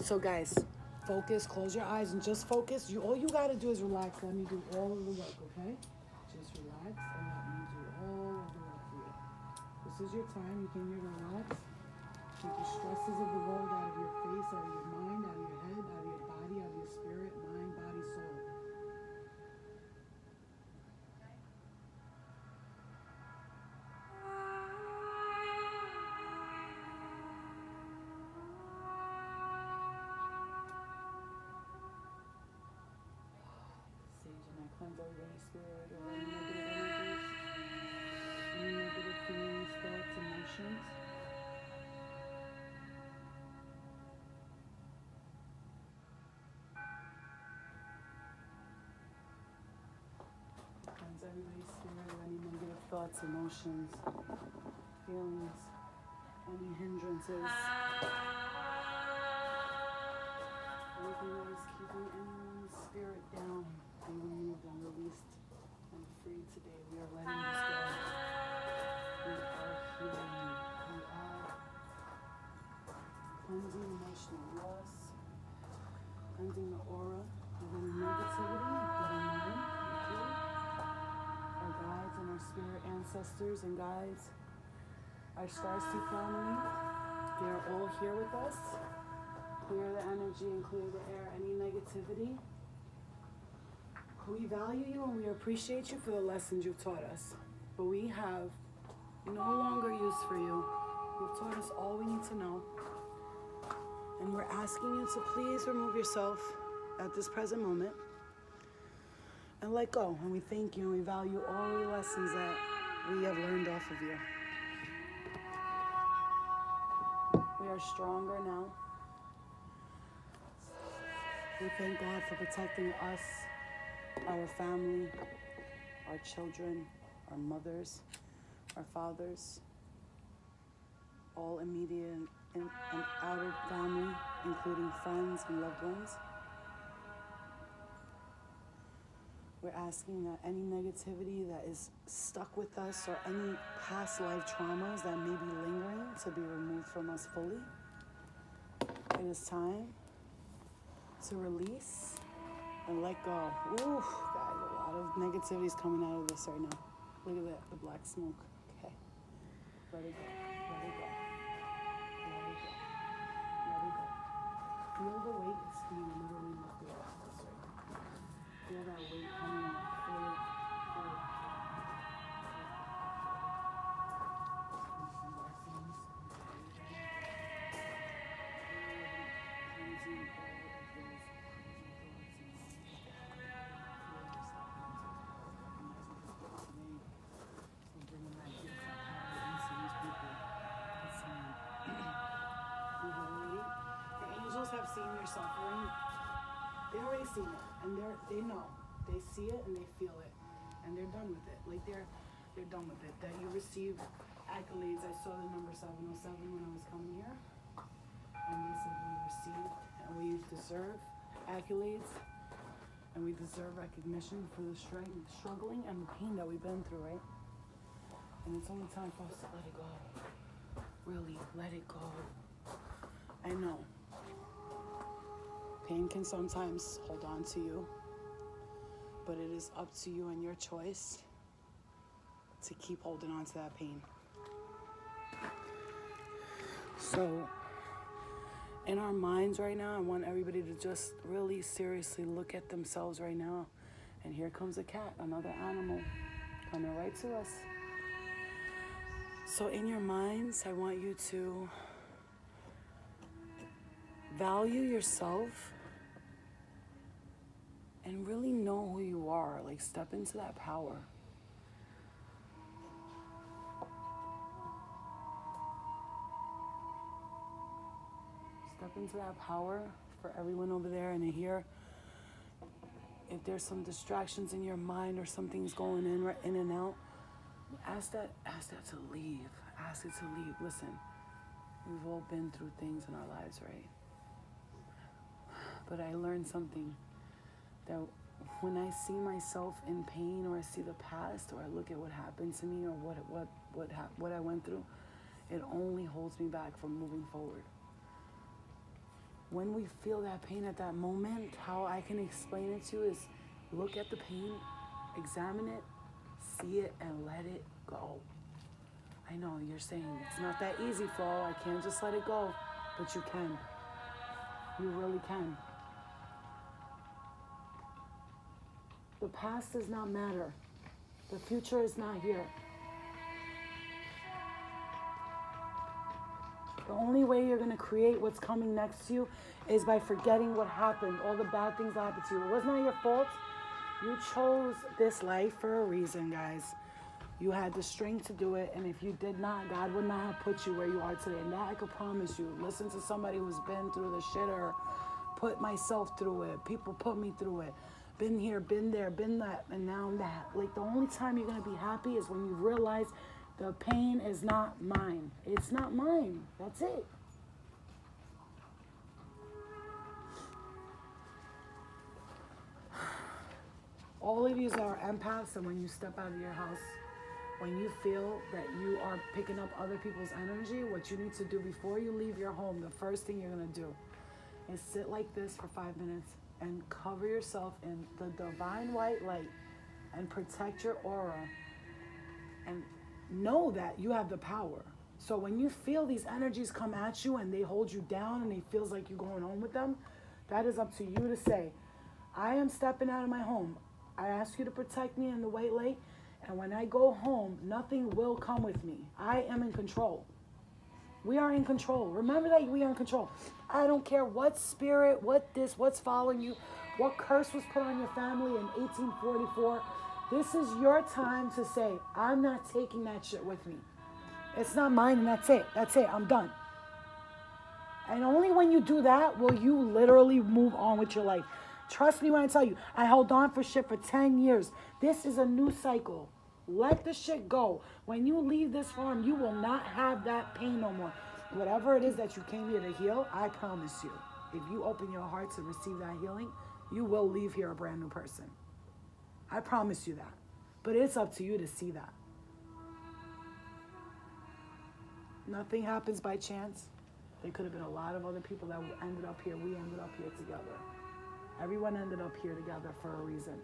So guys, focus, close your eyes and just focus. All you gotta do is relax. Let me do all of the work, okay? Just relax and let me do all of the work for you. This is your time. You came here to relax. Take the stresses of the world out of your face, out of your mind, out of your head, out of your body, out of your spirit, mind, body, soul. Sage and I cleanse everybody's spirit or any negative energies, any negative feelings, thoughts, emotions. Cleanse everybody's spirit of any negative thoughts, emotions, feelings, any hindrances, anything that is keeping anyone's spirit down, be removed and released and free today. We are letting this go. We are healing. We are cleansing emotional loss, cleansing the aura of any negativity, letting them our guides and our spirit ancestors and guides, our Starseed family, they are all here with us. Clear the energy and clear the air, any negativity. We value you and we appreciate you for the lessons you've taught us. But we have no longer use for you. You've taught us all we need to know. And we're asking you to please remove yourself at this present moment and let go. And we thank you and we value all the lessons that we have learned off of you. We are stronger now. We thank God for protecting us, our family, our children, our mothers, our fathers, all immediate and outer family, including friends and loved ones. We're asking that any negativity that is stuck with us or any past life traumas that may be lingering to be removed from us fully. It is time to release and let go. Ooh, guys, a lot of negativity is coming out of this right now. Look at that, the black smoke. Okay, let it go, let it go, let it go, let it go. Feel the weight is being literally lifted off of us right now. Feel that weight coming off. Feel it. The angels have seen your suffering. They already seen it, and they know. They see it and they feel it, and they're done with it. Like they're done with it. That you receive accolades. I saw the number 707 when I was coming here, and they said we received and we deserve accolades, and we deserve recognition for the struggling and the pain that we've been through, right? And it's only time for us to let it go. Really, let it go. I know. Pain can sometimes hold on to you, but it is up to you and your choice to keep holding on to that pain. So, in our minds right now, I want everybody to just really seriously look at themselves right now. And here comes a cat, another animal, coming right to us. So in your minds, I want you to value yourself and really know who you are. Like, step into that power. Step into that power for everyone over there and here. If there's some distractions in your mind or something's going in and out, ask that to leave. Ask it to leave. Listen, we've all been through things in our lives, right? But I learned something, that when I see myself in pain, or I see the past, or I look at what happened to me, or what I went through, it only holds me back from moving forward. when we feel that pain at that moment, how I can explain it to you is look at the pain, examine it, see it, and let it go. I know you're saying it's not that easy, Flo. I can't just let it go, but you can. You really can. The past does not matter. The future is not here. The only way you're going to create what's coming next to you is by forgetting what happened, all the bad things that happened to you. It was not your fault. You chose this life for a reason, guys. You had the strength to do it, and if you did not, God would not have put you where you are today. And that I could promise you. Listen to somebody who's been through the shit or put myself through it. People put me through it. Been here, been there, been that, and now I'm that. Like, the only time you're going to be happy is when you realize the pain is not mine. It's not mine. That's it. All of you are empaths, and when you step out of your house, when you feel that you are picking up other people's energy, what you need to do before you leave your home, the first thing you're going to do is sit like this for 5 minutes and cover yourself in the divine white light and protect your aura and know that you have the power. So when you feel these energies come at you and they hold you down and it feels like you're going on with them, that is up to you to say, I am stepping out of my home. I ask you to protect me in the white light, and when I go home, nothing will come with me. I am in control. We are in control. Remember that we are in control. I don't care what spirit, what's following you, what curse was put on your family in 1844. This is your time to say, I'm not taking that shit with me. It's not mine, and that's it. That's it. I'm done. And only when you do that will you literally move on with your life. Trust me when I tell you, I held on for shit for 10 years. This is a new cycle. Let the shit go. When you leave this farm, you will not have that pain no more. Whatever it is that you came here to heal, I promise you, if you open your heart to receive that healing, you will leave here a brand new person. I promise you that. But it's up to you to see that. Nothing happens by chance. There could have been a lot of other people that ended up here. We ended up here together. Everyone ended up here together for a reason.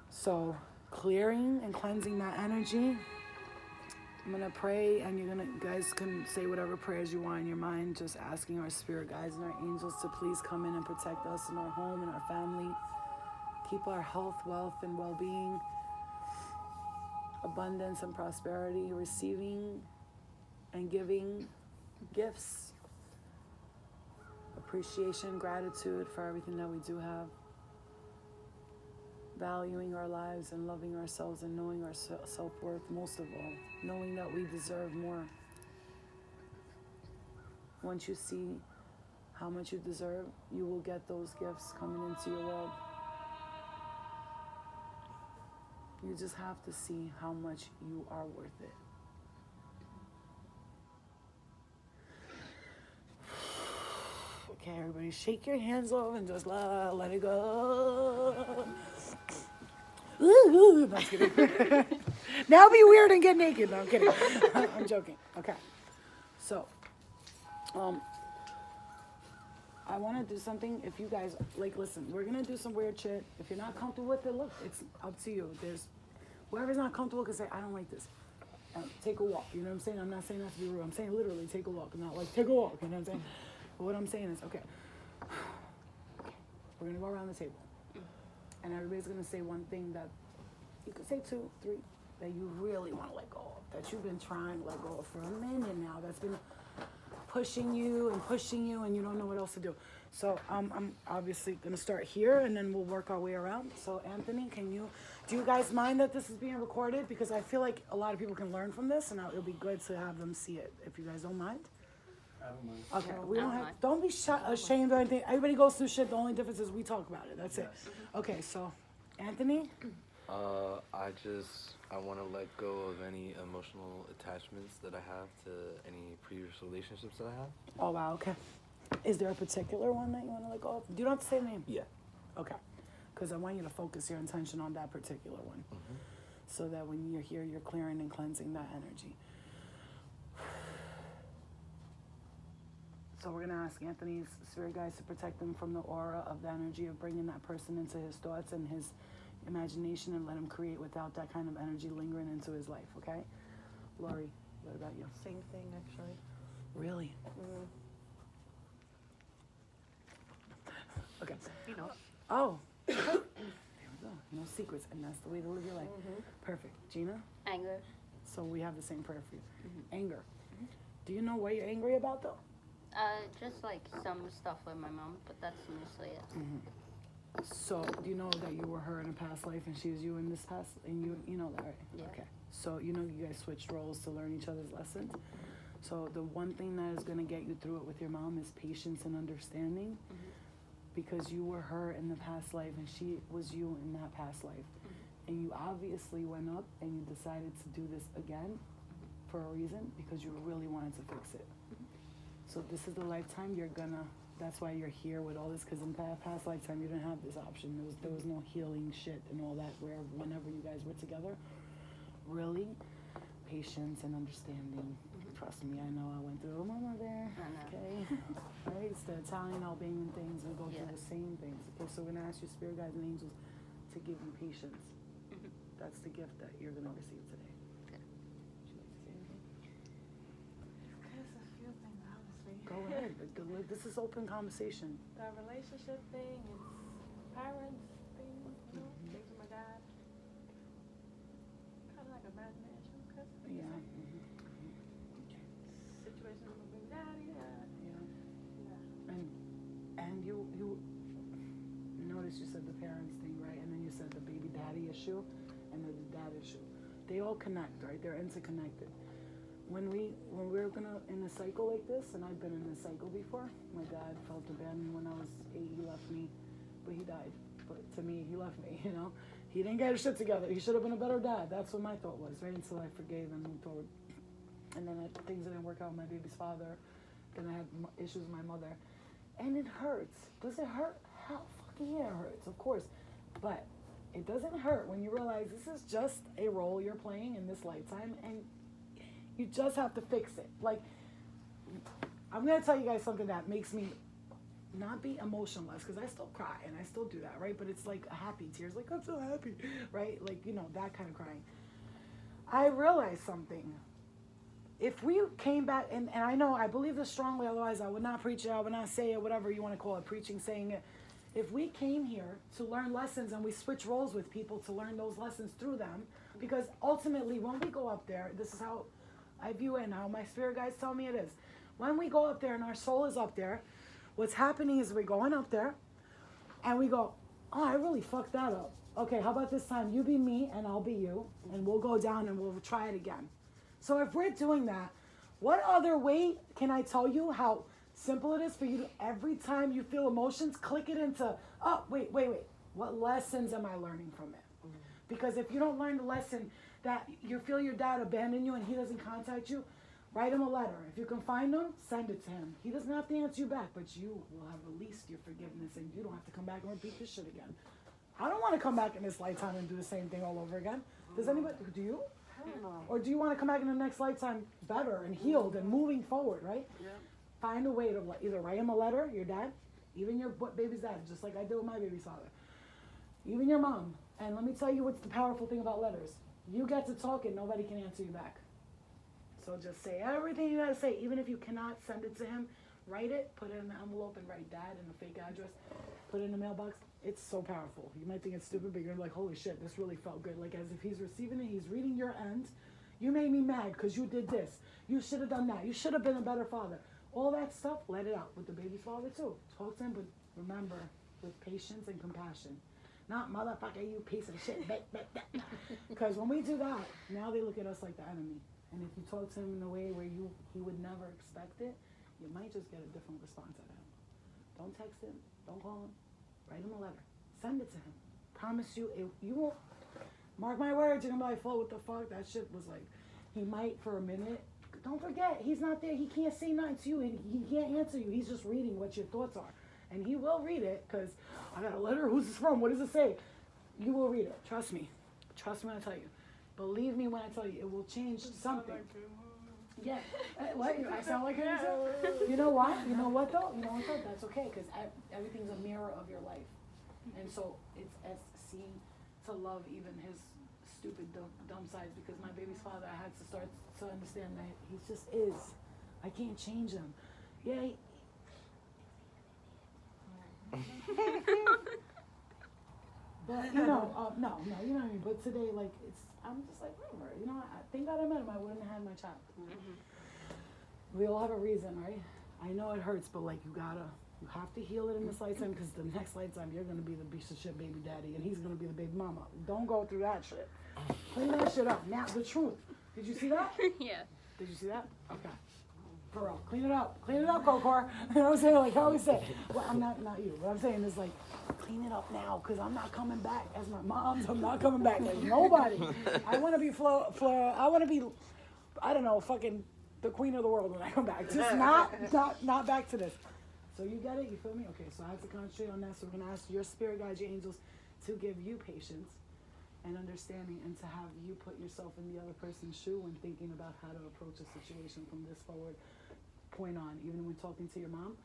So, clearing and cleansing that energy. I'm going to pray, and you guys can say whatever prayers you want in your mind, just asking our spirit guides and our angels to please come in and protect us in our home and our family. Keep our health, wealth, and well-being, abundance and prosperity, receiving and giving gifts, appreciation, gratitude for everything that we do have, valuing our lives and loving ourselves and knowing our self-worth, most of all, knowing that we deserve more. Once you see how much you deserve, you will get those gifts coming into your world. You just have to see how much you are worth it. Okay, everybody, shake your hands off and just let it go. Ooh, no, I'm kidding. Now be weird and get naked. No, I'm kidding. I'm joking. Okay. So, I want to do something. If you guys, listen, we're going to do some weird shit. If you're not comfortable with it, look, it's up to you. Whoever's not comfortable can say, I don't like this. Take a walk. You know what I'm saying? I'm not saying that to be rude. I'm saying literally take a walk. I'm not like, take a walk. You know what I'm saying? But what I'm saying is, okay, we're going to go around the table. And everybody's going to say one thing that you could say 2, 3, that you really want to let go of, that you've been trying to let go of for a minute now, that's been pushing you, and you don't know what else to do. So I'm obviously going to start here, and then we'll work our way around. So Anthony, do you guys mind that this is being recorded? Because I feel like a lot of people can learn from this, and it'll be good to have them see it, if you guys don't mind. I don't mind. Okay, don't be ashamed or anything. Everybody goes through shit. The only difference is we talk about it. That's it. Okay, so Anthony? I want to let go of any emotional attachments that I have to any previous relationships that I have. Oh, wow, okay. Is there a particular one that you want to let go of? You don't have to say the name. Yeah. Okay. Because I want you to focus your intention on that particular one. Mm-hmm. So that when you're here, you're clearing and cleansing that energy. So we're going to ask Anthony's spirit guides to protect him from the aura of the energy of bringing that person into his thoughts and his imagination, and let him create without that kind of energy lingering into his life, okay? Lori, what about you? Same thing, actually. Really? Okay. You know. Oh. There we go. No secrets, and that's the way to live your life. Perfect. Gina? Anger. So we have the same prayer for you. Anger. Do you know what you're angry about, though? Just like some stuff with my mom, but that's mostly it. So, do you know that you were her in a past life and she was you in this past, and you know that, right? Yeah. Okay. So, you know you guys switched roles to learn each other's lessons. So, the one thing that is going to get you through it with your mom is patience and understanding, because you were her in the past life and she was you in that past life. And you obviously went up and you decided to do this again for a reason, because you really wanted to fix it. So this is the lifetime you're gonna, that's why you're here with all this, because in past lifetime you didn't have this option. There was no healing shit and all that whenever you guys were together. Really, patience and understanding. Trust me, I know I went through my mother. I know. Okay. Right? It's the Italian, Albanian things. We go through Yeah. the same things. Okay, so we're gonna ask your spirit guides and angels to give you patience. That's the gift that you're gonna receive today. Okay. Would you like to say anything? There's a few things, honestly. Go ahead. This is open conversation. The relationship thing, it's parents thing, you know, things with my dad. Kind of like a imagination, because Yeah. situation with my baby daddy, Yeah. And you notice you said the parents thing, right? And then you said the baby daddy issue and the dad issue. They all connect, right? They're interconnected. When we're in a cycle like this, and I've been in this cycle before, my dad felt abandoned when I was 8. He left me, but he died. But to me, he left me, you know? He didn't get his shit together. He should have been a better dad. That's what my thought was, right? Until I forgave and moved forward. And then things didn't work out with my baby's father. Then I had issues with my mother. And it hurts. Does it hurt? Hell, fucking yeah, it hurts, of course. But it doesn't hurt when you realize this is just a role you're playing in this lifetime, and you just have to fix it. Like, I'm going to tell you guys something that makes me not be emotionless, because I still cry, and I still do that, right? But it's like happy tears, like, I'm so happy, right? Like, you know, that kind of crying. I realized something. If we came back, and I know, I believe this strongly, otherwise I would not preach it, I would not say it, whatever you want to call it, preaching, saying it. If we came here to learn lessons and we switch roles with people to learn those lessons through them, because ultimately when we go up there, this is how I view it and how my spirit guides tell me it is. When we go up there and our soul is up there, what's happening is we're going up there and we go, oh, I really fucked that up. Okay, how about this time you be me and I'll be you, and we'll go down and we'll try it again. So if we're doing that, what other way can I tell you how simple it is for you to, every time you feel emotions, click it into, oh, wait. What lessons am I learning from it? Because if you don't learn the lesson that you feel your dad abandoned you and he doesn't contact you, write him a letter. If you can find him, send it to him. He doesn't have to answer you back, but you will have released your forgiveness and you don't have to come back and repeat this shit again. I don't want to come back in this lifetime and do the same thing all over again. Does anybody, do you? I don't know. Or do you want to come back in the next lifetime better and healed and moving forward, right? Yeah. Find a way to either write him a letter, your dad, even your baby's dad, just like I did with my baby's father, even your mom. And let me tell you what's the powerful thing about letters. You get to talk and nobody can answer you back. So just say everything you got to say. Even if you cannot send it to him, write it, put it in the envelope and write dad in a fake address, put it in the mailbox. It's so powerful. You might think it's stupid, but you're like, holy shit, this really felt good. Like as if he's receiving it, he's reading your end. You made me mad because you did this. You should have done that. You should have been a better father. All that stuff, let it out with the baby's father too. Talk to him, but remember, with patience and compassion. Not motherfucker, you piece of shit. Because when we do that, now they look at us like the enemy. And if you talk to him in a way where he would never expect it, you might just get a different response out of him. Don't text him. Don't call him. Write him a letter. Send it to him. Promise you, you won't. Mark my words, you're gonna be like, Flo, what the fuck? That shit was like, he might for a minute. Don't forget, he's not there. He can't say nothing to you. He can't answer you. He's just reading what your thoughts are. And he will read it, because I got a letter. Who's this from? What does it say? You will read it. Trust me. Trust me when I tell you. Believe me when I tell you. It will change something. Yeah. What? I sound like her? You know what? You know what though? You know what though? That's okay because everything's a mirror of your life. And so it's seeing to love even his stupid dumb sides because my baby's father, I had to start to understand that he just is. I can't change him. Yeah. But you know, no, you know what I mean. But today, like, I'm just like, whatever. You know, thank God I met him. I wouldn't have had my child. We all have a reason, right? I know it hurts, but like, you have to heal it in this lifetime because the next lifetime you're gonna be the piece of shit baby daddy, and he's gonna be the baby mama. Don't go through that shit. Clean that shit up. Now, the truth. Did you see that? Yeah. Did you see that? Okay. For real. Clean it up. Clean it up, Kokor. You know what I'm saying? Like I always say. Well, I'm not you. What I'm saying is like, clean it up now, because I'm not coming back as my mom's. I'm not coming back like nobody. I want to be I want to be, I don't know, fucking the queen of the world when I come back. Just not back to this. So you get it? You feel me? Okay, so I have to concentrate on that. So we're going to ask your spirit guides, your angels, to give you patience and understanding and to have you put yourself in the other person's shoe when thinking about how to approach a situation from this forward point on. Even when talking to your mom,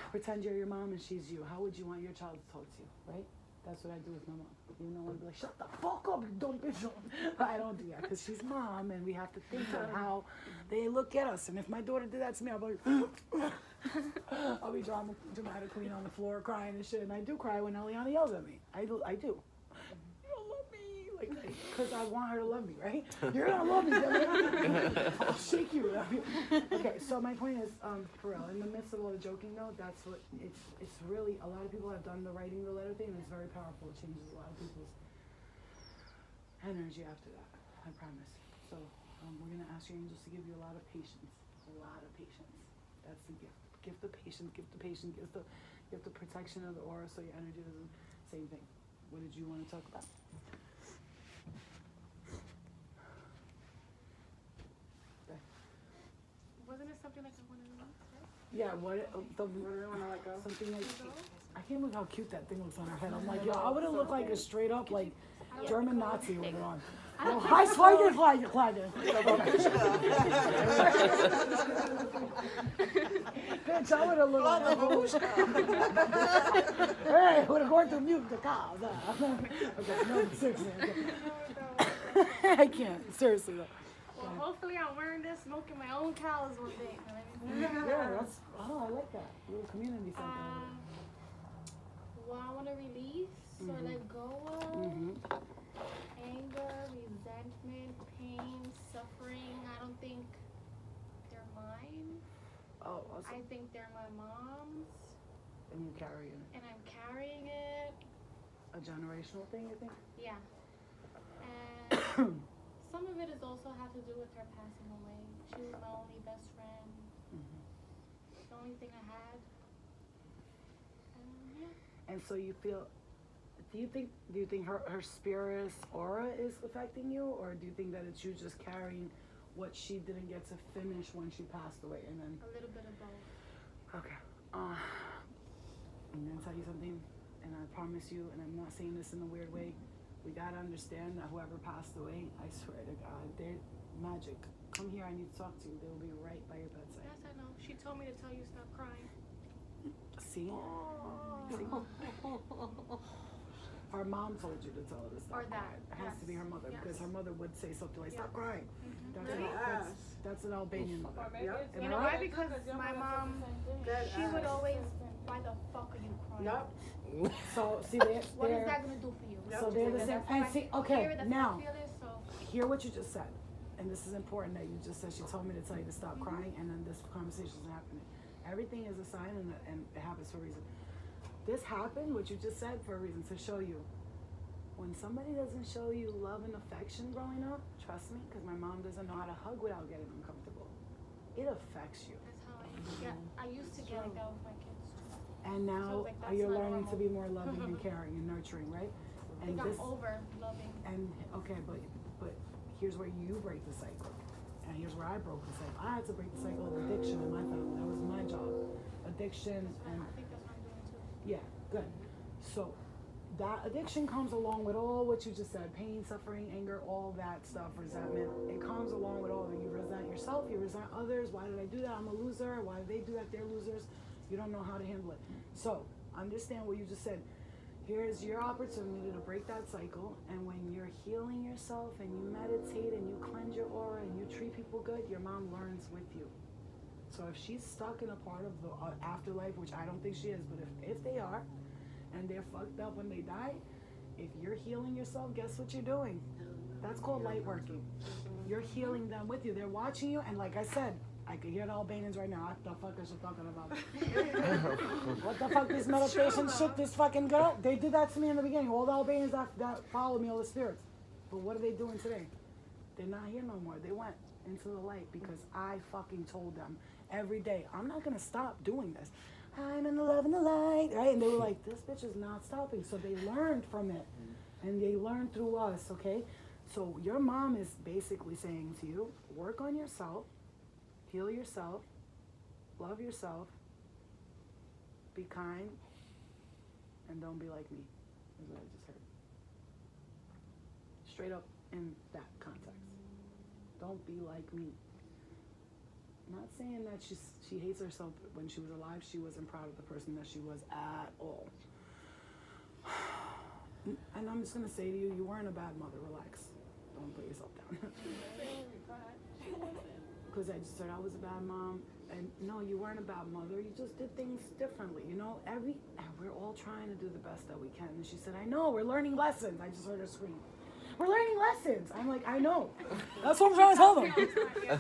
pretend you're your mom and she's you. How would you want your child to talk to you, right? That's what I do with my mom. You know, I'd be like, shut the fuck up, you dumb bitch. But I don't do that because she's mom and we have to think of how they look at us. And if my daughter did that to me, I'll be like, I'll be dramatically on the floor crying and shit. And I do cry when Eliana yells at me. I do. You don't love me. Like, because I want her to love me, right? You're gonna love me, dummy. I'll shake you. Okay, so my point is, for real, in the midst of all the joking though, that's what it's really, a lot of people have done the writing the letter thing and it's very powerful. It changes a lot of people's energy after that, I promise. So we're gonna ask your angels to give you a lot of patience. That's the gift. Give the patience, give the protection of the aura so your energy doesn't, same thing. What did you want to talk about? Wasn't it something like I wanted to leave, right? Yeah, what do I want to let go? Something like, I can't believe how cute that thing looks on her head. I'm like, yo, I would have looked like a straight up like German Nazi with it on. No, I Flaggen. Bitch, I would have looked like a babushka. Hey, would have gone to mute the cows. Okay, no, seriously. Okay. I can't, seriously though. Well, hopefully I'm wearing this, milking my own cows one day. Yeah, that's, I like that. Little community something. What I want to release or let go of, anger, resentment, pain, suffering. I don't think they're mine. Oh, awesome. I think they're my mom's. And you carry it. And I'm carrying it. A generational thing, you think? Yeah. And some of it is also have to do with her passing away. She was my only best friend. The only thing I had. And yeah. And so you feel, do you think her spirit aura is affecting you, or do you think that it's you just carrying what she didn't get to finish when she passed away, and then? A little bit of both. Okay. I'm gonna tell you something, and I promise you, and I'm not saying this in a weird way. We gotta understand that whoever passed away, I swear to God, they're magic. Come here, I need to talk to you. They will be right by your bedside. Yes, I know. She told me to tell you stop crying. See? See? Her mom told you to tell her to stop Or that, crying. It has to be her mother, yes. because her mother would say something like, stop crying. That's, Really? that's an Albanian mother. Yep. Am You I know right? why? Because my mom, she would always, why the fuck are you crying? Yep. So, see, What is they're that gonna do for you? so they're the same. That's how And I see, hear okay, it, that's now, how I feel it, so. hear what you just said. And this is important that you just said, she told me to tell you to stop crying, and then this conversation is happening. Everything is a sign, and it happens for a reason. This happened, what you just said, for a reason, to show you. When somebody doesn't show you love and affection growing up, trust me, because my mom doesn't know how to hug without getting uncomfortable. It affects you. That's how I used to get like that with my kids too. And now like, that's you're not learning to normal. be more loving and caring and nurturing, right? I think I'm over loving. And okay, but here's where you break the cycle, and here's where I broke the cycle. I had to break the cycle of addiction in my family. That was my job. Addiction and I think that's what I'm doing too. yeah, good. So that addiction comes along with all what you just said: pain, suffering, anger, all that stuff, resentment. It comes along with all of it. You resent yourself, you resent others. Why did I do that? I'm a loser. Why did they do that? They're losers. You don't know how to handle it. So understand what you just said. Here's your opportunity to break that cycle. And when you're healing yourself and you meditate and you cleanse your aura and you treat people good, your mom learns with you. So if she's stuck in a part of the afterlife, which I don't think she is, but if they are, and they're fucked up when they die, if you're healing yourself, guess what you're doing? That's called light working. You're healing them with you. They're watching you, and like I said, I could hear the Albanians right now. What the fuck is she talking about? What the fuck, this meditation shit, this fucking girl? They did that to me in the beginning. All the Albanians that followed me, all the spirits. But what are they doing today? They're not here no more. They went into the light because I fucking told them every day, I'm not gonna stop doing this. I'm in the love and the light, right? And they were like, this bitch is not stopping. So they learned from it. And they learned through us, okay? So your mom is basically saying to you, work on yourself, heal yourself, love yourself, be kind, and don't be like me, is what I just heard. Straight up in that context. Don't be like me. Not saying that she hates herself. When she was alive, she wasn't proud of the person that she was at all. And I'm just going to say to you, you weren't a bad mother. Relax. Don't put yourself down. Because I just said I was a bad mom. And no, you weren't a bad mother. You just did things differently. You know, we're all trying to do the best that we can. And she said, I know, we're learning lessons. I just heard her scream. We're learning lessons. I'm like, I know. That's what I'm trying to tell them.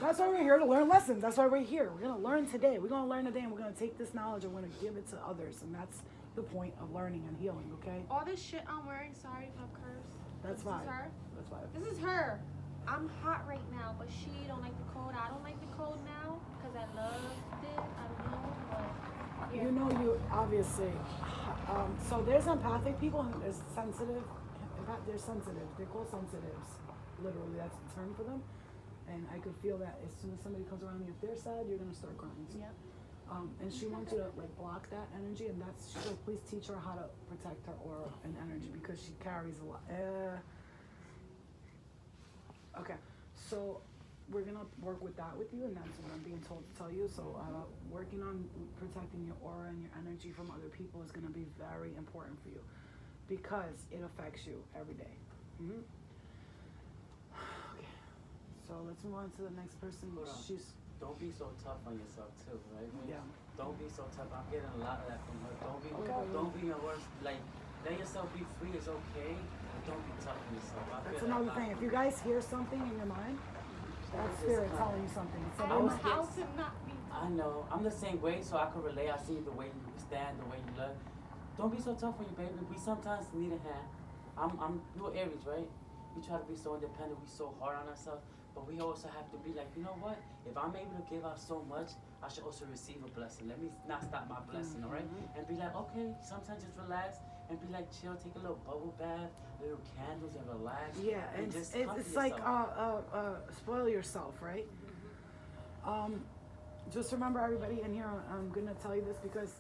That's why we're here, to learn lessons. That's why we're here. We're going to learn today. We're going to learn today, and we're going to take this knowledge and we're going to give it to others. And that's the point of learning and healing, okay? All this shit I'm wearing, sorry if I curse. That's fine. This is her? That's fine. This is her. I'm hot right now, but she don't like the cold. I don't like the cold now because I loved it. I don't know, but yeah. You know, you obviously, so there's empathic people and there's sensitive. They're sensitive. They're called sensitives. Literally, that's the term for them. And I could feel that as soon as somebody comes around me, if they're sad, you're gonna start crying. Yep. And she wants you to like block that energy, and she's like, please teach her how to protect her aura and energy because she carries a lot. Okay, so we're gonna work with that with you, and that's what I'm being told to tell you. So working on protecting your aura and your energy from other people is gonna be very important for you because it affects you every day. Mm-hmm. Okay, so let's move on to the next person. Don't be so tough on yourself too, right? Yeah. Don't be so tough. I'm getting a lot of that from her. Don't be your worst. Like, let yourself be free. It's okay. But don't be tough on yourself. That's another thing. If you guys hear something in your mind, that's spirit telling you something. It's I know how to not be. I know. I'm the same way, so I can relate. I see the way you stand, the way you look. Don't be so tough on you, baby. We sometimes need a hand. You're Aries, right? We try to be so independent. We so hard on ourselves. But we also have to be like, you know what? If I'm able to give out so much, I should also receive a blessing. Let me not stop my blessing, all right? And be like, okay, sometimes just relax and be like, chill, take a little bubble bath, little candles, and relax. Yeah, and just it's like spoil yourself, right? Just remember, everybody in here, I'm gonna tell you this because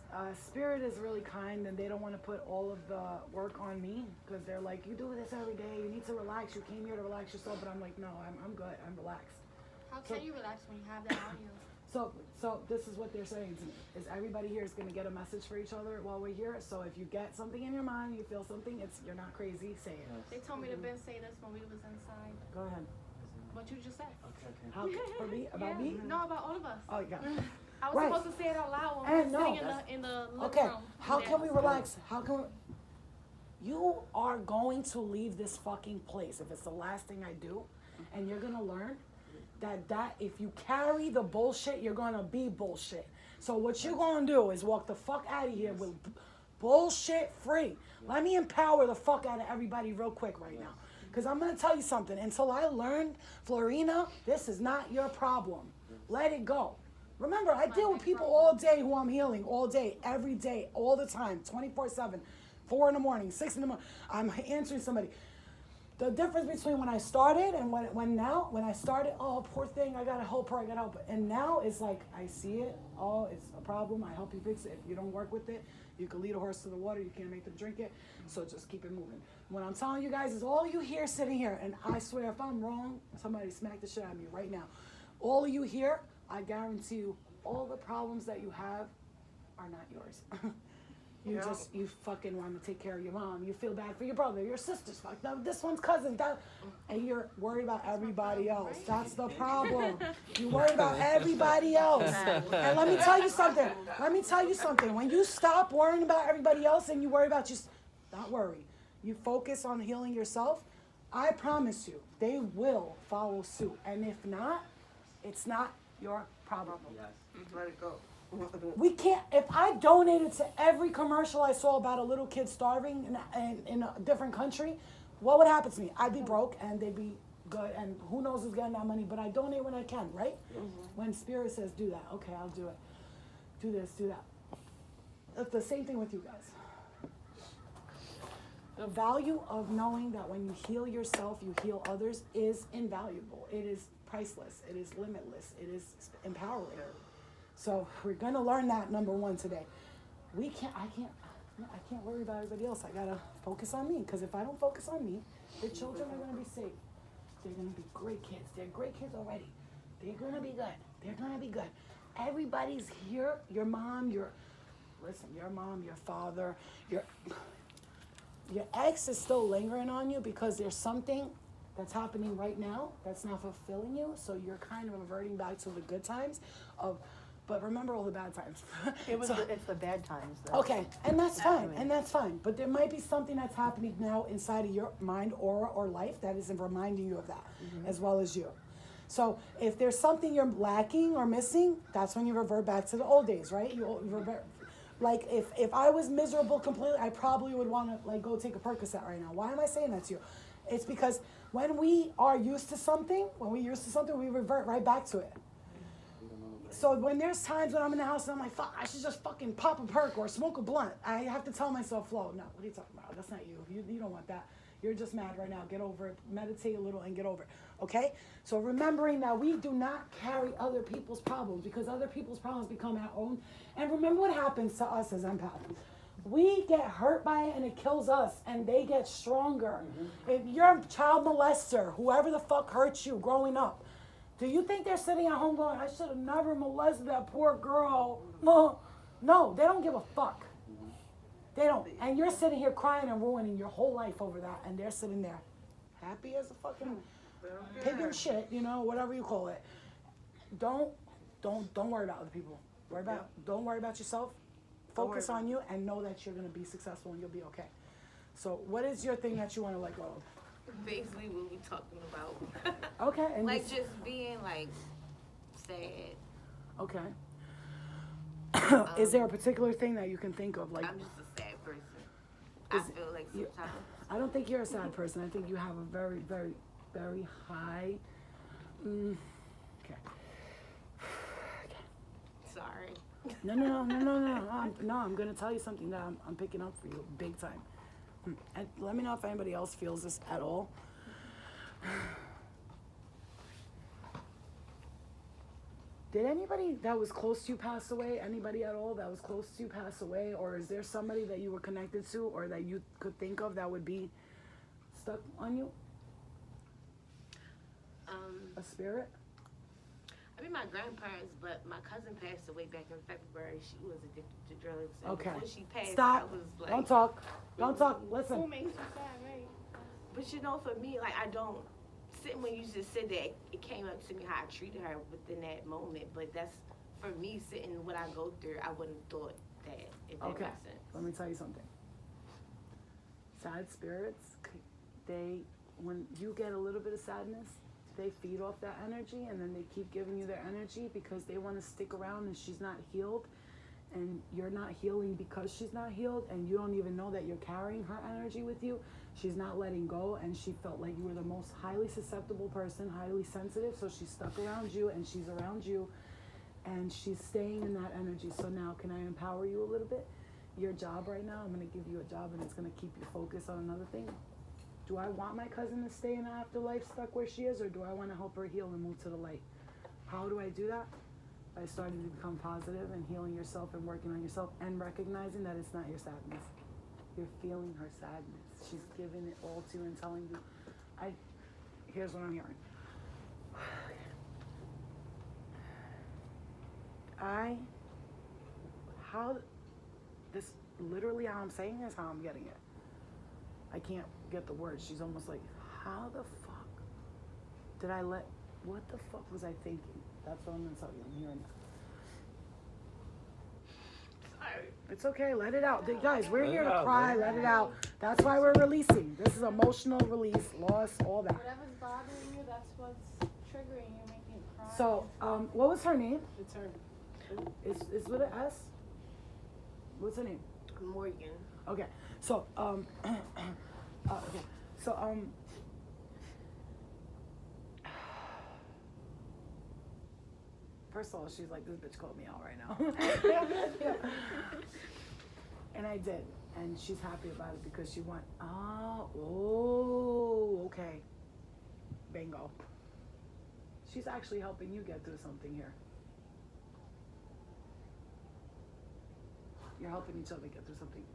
spirit is really kind, and they don't want to put all of the work on me because they're like, you do this every day, you need to relax, you came here to relax yourself. But I'm like, no, I'm good, I'm relaxed. How can you relax when you have that on you? So this is what they're saying to me, is everybody here is going to get a message for each other while we're here. So if you get something in your mind, you feel something, you're not crazy, say it. Yes. They told me to say this when we was inside. Go ahead. What you just said. Okay. How, for me? About me? No, about all of us. Oh, yeah. I was Right. supposed to say it out loud when And we were no, sitting in the living Okay, room. how Yeah. can we relax? How can we... You are going to leave this fucking place if it's the last thing I do, and you're gonna learn that if you carry the bullshit, you're gonna be bullshit. So what you're gonna do is walk the fuck out of here with bullshit free. Let me empower the fuck out of everybody real quick right now. Because I'm gonna tell you something. Until I learned, Florina, this is not your problem. Let it go. Remember, I deal with people all day who I'm healing, all day, every day, all the time, 24/7, 4 in the morning, 6 in the morning. I'm answering somebody. The difference between when I started and when I started, oh, poor thing, I gotta help her, I gotta help her. And now it's like, I see it, oh, it's a problem, I help you fix it. If you don't work with it, you can lead a horse to the water, you can't make them drink it, so just keep it moving. What I'm telling you guys is all you here sitting here, and I swear if I'm wrong, somebody smack the shit out of me right now. All of you here, I guarantee you, all the problems that you have are not yours. You fucking want to take care of your mom. You feel bad for your brother, your sister's fucked up, this one's cousin, that, and you're worried about everybody else. That's the problem. You worry about everybody else. And let me tell you something. When you stop worrying about everybody else and you worry about just, not worry. You focus on healing yourself, I promise you, they will follow suit. And if not, it's not your problem. Yes. Let it go. We can't, if I donated to every commercial I saw about a little kid starving in a different country, what would happen to me? I'd be broke and they'd be good, and who knows who's getting that money, but I donate when I can, right? When Spirit says do that, okay, I'll do it. Do this, do that. It's the same thing with you guys. The value of knowing that when you heal yourself, you heal others is invaluable. It is priceless. It is limitless. It is empowering. So we're gonna learn that, number one, today. I can't worry about everybody else. I gotta focus on me, because if I don't focus on me, the children are gonna be safe. They're gonna be great kids. They're great kids already. They're gonna be good. They're gonna be good. Everybody's here. Your mom, your father, your ex is still lingering on you because there's something that's happening right now that's not fulfilling you. So you're kind of reverting back to the good times but remember all the bad times. It's the bad times, though. Okay, and that's fine. But there might be something that's happening now inside of your mind, aura, or life that is reminding you of that, as well as you. So if there's something you're lacking or missing, that's when you revert back to the old days, right? You revert. Like if I was miserable completely, I probably would want to go take a Percocet right now. Why am I saying that to you? It's because when we are used to something, we revert right back to it. So when there's times when I'm in the house and I'm like, fuck, I should just fucking pop a perk or smoke a blunt, I have to tell myself, Flo, no, what are you talking about? That's not you. You don't want that. You're just mad right now. Get over it. Meditate a little and get over it. Okay? So remembering that we do not carry other people's problems, because other people's problems become our own. And remember what happens to us as empaths. We get hurt by it and it kills us, and they get stronger. If you're a child molester, whoever the fuck hurt you growing up, do you think they're sitting at home going, I should have never molested that poor girl? No, they don't give a fuck. They don't. And you're sitting here crying and ruining your whole life over that, and they're sitting there happy as a fucking pig in shit, whatever you call it. Don't worry about other people. Don't worry about yourself. Focus on you and know that you're going to be successful and you'll be okay. So what is your thing that you want to let go of? Basically what we talking about. Okay. And just being sad. Okay. Is there a particular thing that you can think of? I'm just a sad person. I feel like sometimes. I don't think you're a sad person. I think you have a very, very, very high. Okay. Sorry. No. I'm going to tell you something that I'm picking up for you big time. And let me know if anybody else feels this at all. Did anybody that was close to you pass away? Anybody at all that was close to you pass away? Or is there somebody that you were connected to or that you could think of that would be stuck on you? A spirit? I mean, my grandparents, but my cousin passed away back in February. She was addicted to drugs. And Okay. Before she passed, Stop. I was like... Don't talk. Who Listen. makes you sad, right? But for me, I don't... When you just said that, it came up to me how I treated her within that moment. But that's, for me, sitting what I go through, I wouldn't have thought that, if that Okay. makes sense. Let me tell you something. Sad spirits, when you get a little bit of sadness, they feed off that energy, and then they keep giving you their energy because they want to stick around, and she's not healed, and you're not healing because she's not healed, and you don't even know that you're carrying her energy with you. She's not letting go, and she felt like you were the most highly susceptible person, highly sensitive, so she's stuck around you, and she's around you, and she's staying in that energy. So now, can I empower you a little bit? Your job right now, I'm going to give you a job, and it's going to keep you focused on another thing. Do I want my cousin to stay in the afterlife stuck where she is, or do I want to help her heal and move to the light? How do I do that? By starting to become positive and healing yourself and working on yourself and recognizing that it's not your sadness. You're feeling her sadness. She's giving it all to you and telling you, here's what I'm hearing. Literally how I'm saying is how I'm getting it. I can't get the words. She's almost like, how the fuck did I what the fuck was I thinking? That's what I'm gonna tell you. I'm hearing that. Sorry. It's okay, let it out. Guys, we're here to cry, let it out. That's why we're releasing. This is emotional release, loss, all that. Whatever's bothering you, that's what's triggering you, making you cry. So, what was her name? It's her. It's with an S? What's her name? Morgan. Okay, so, first of all, she's like, this bitch called me out right now. And I did, and she's happy about it because she went, okay, bingo. She's actually helping you get through something here. You're helping each other get through something.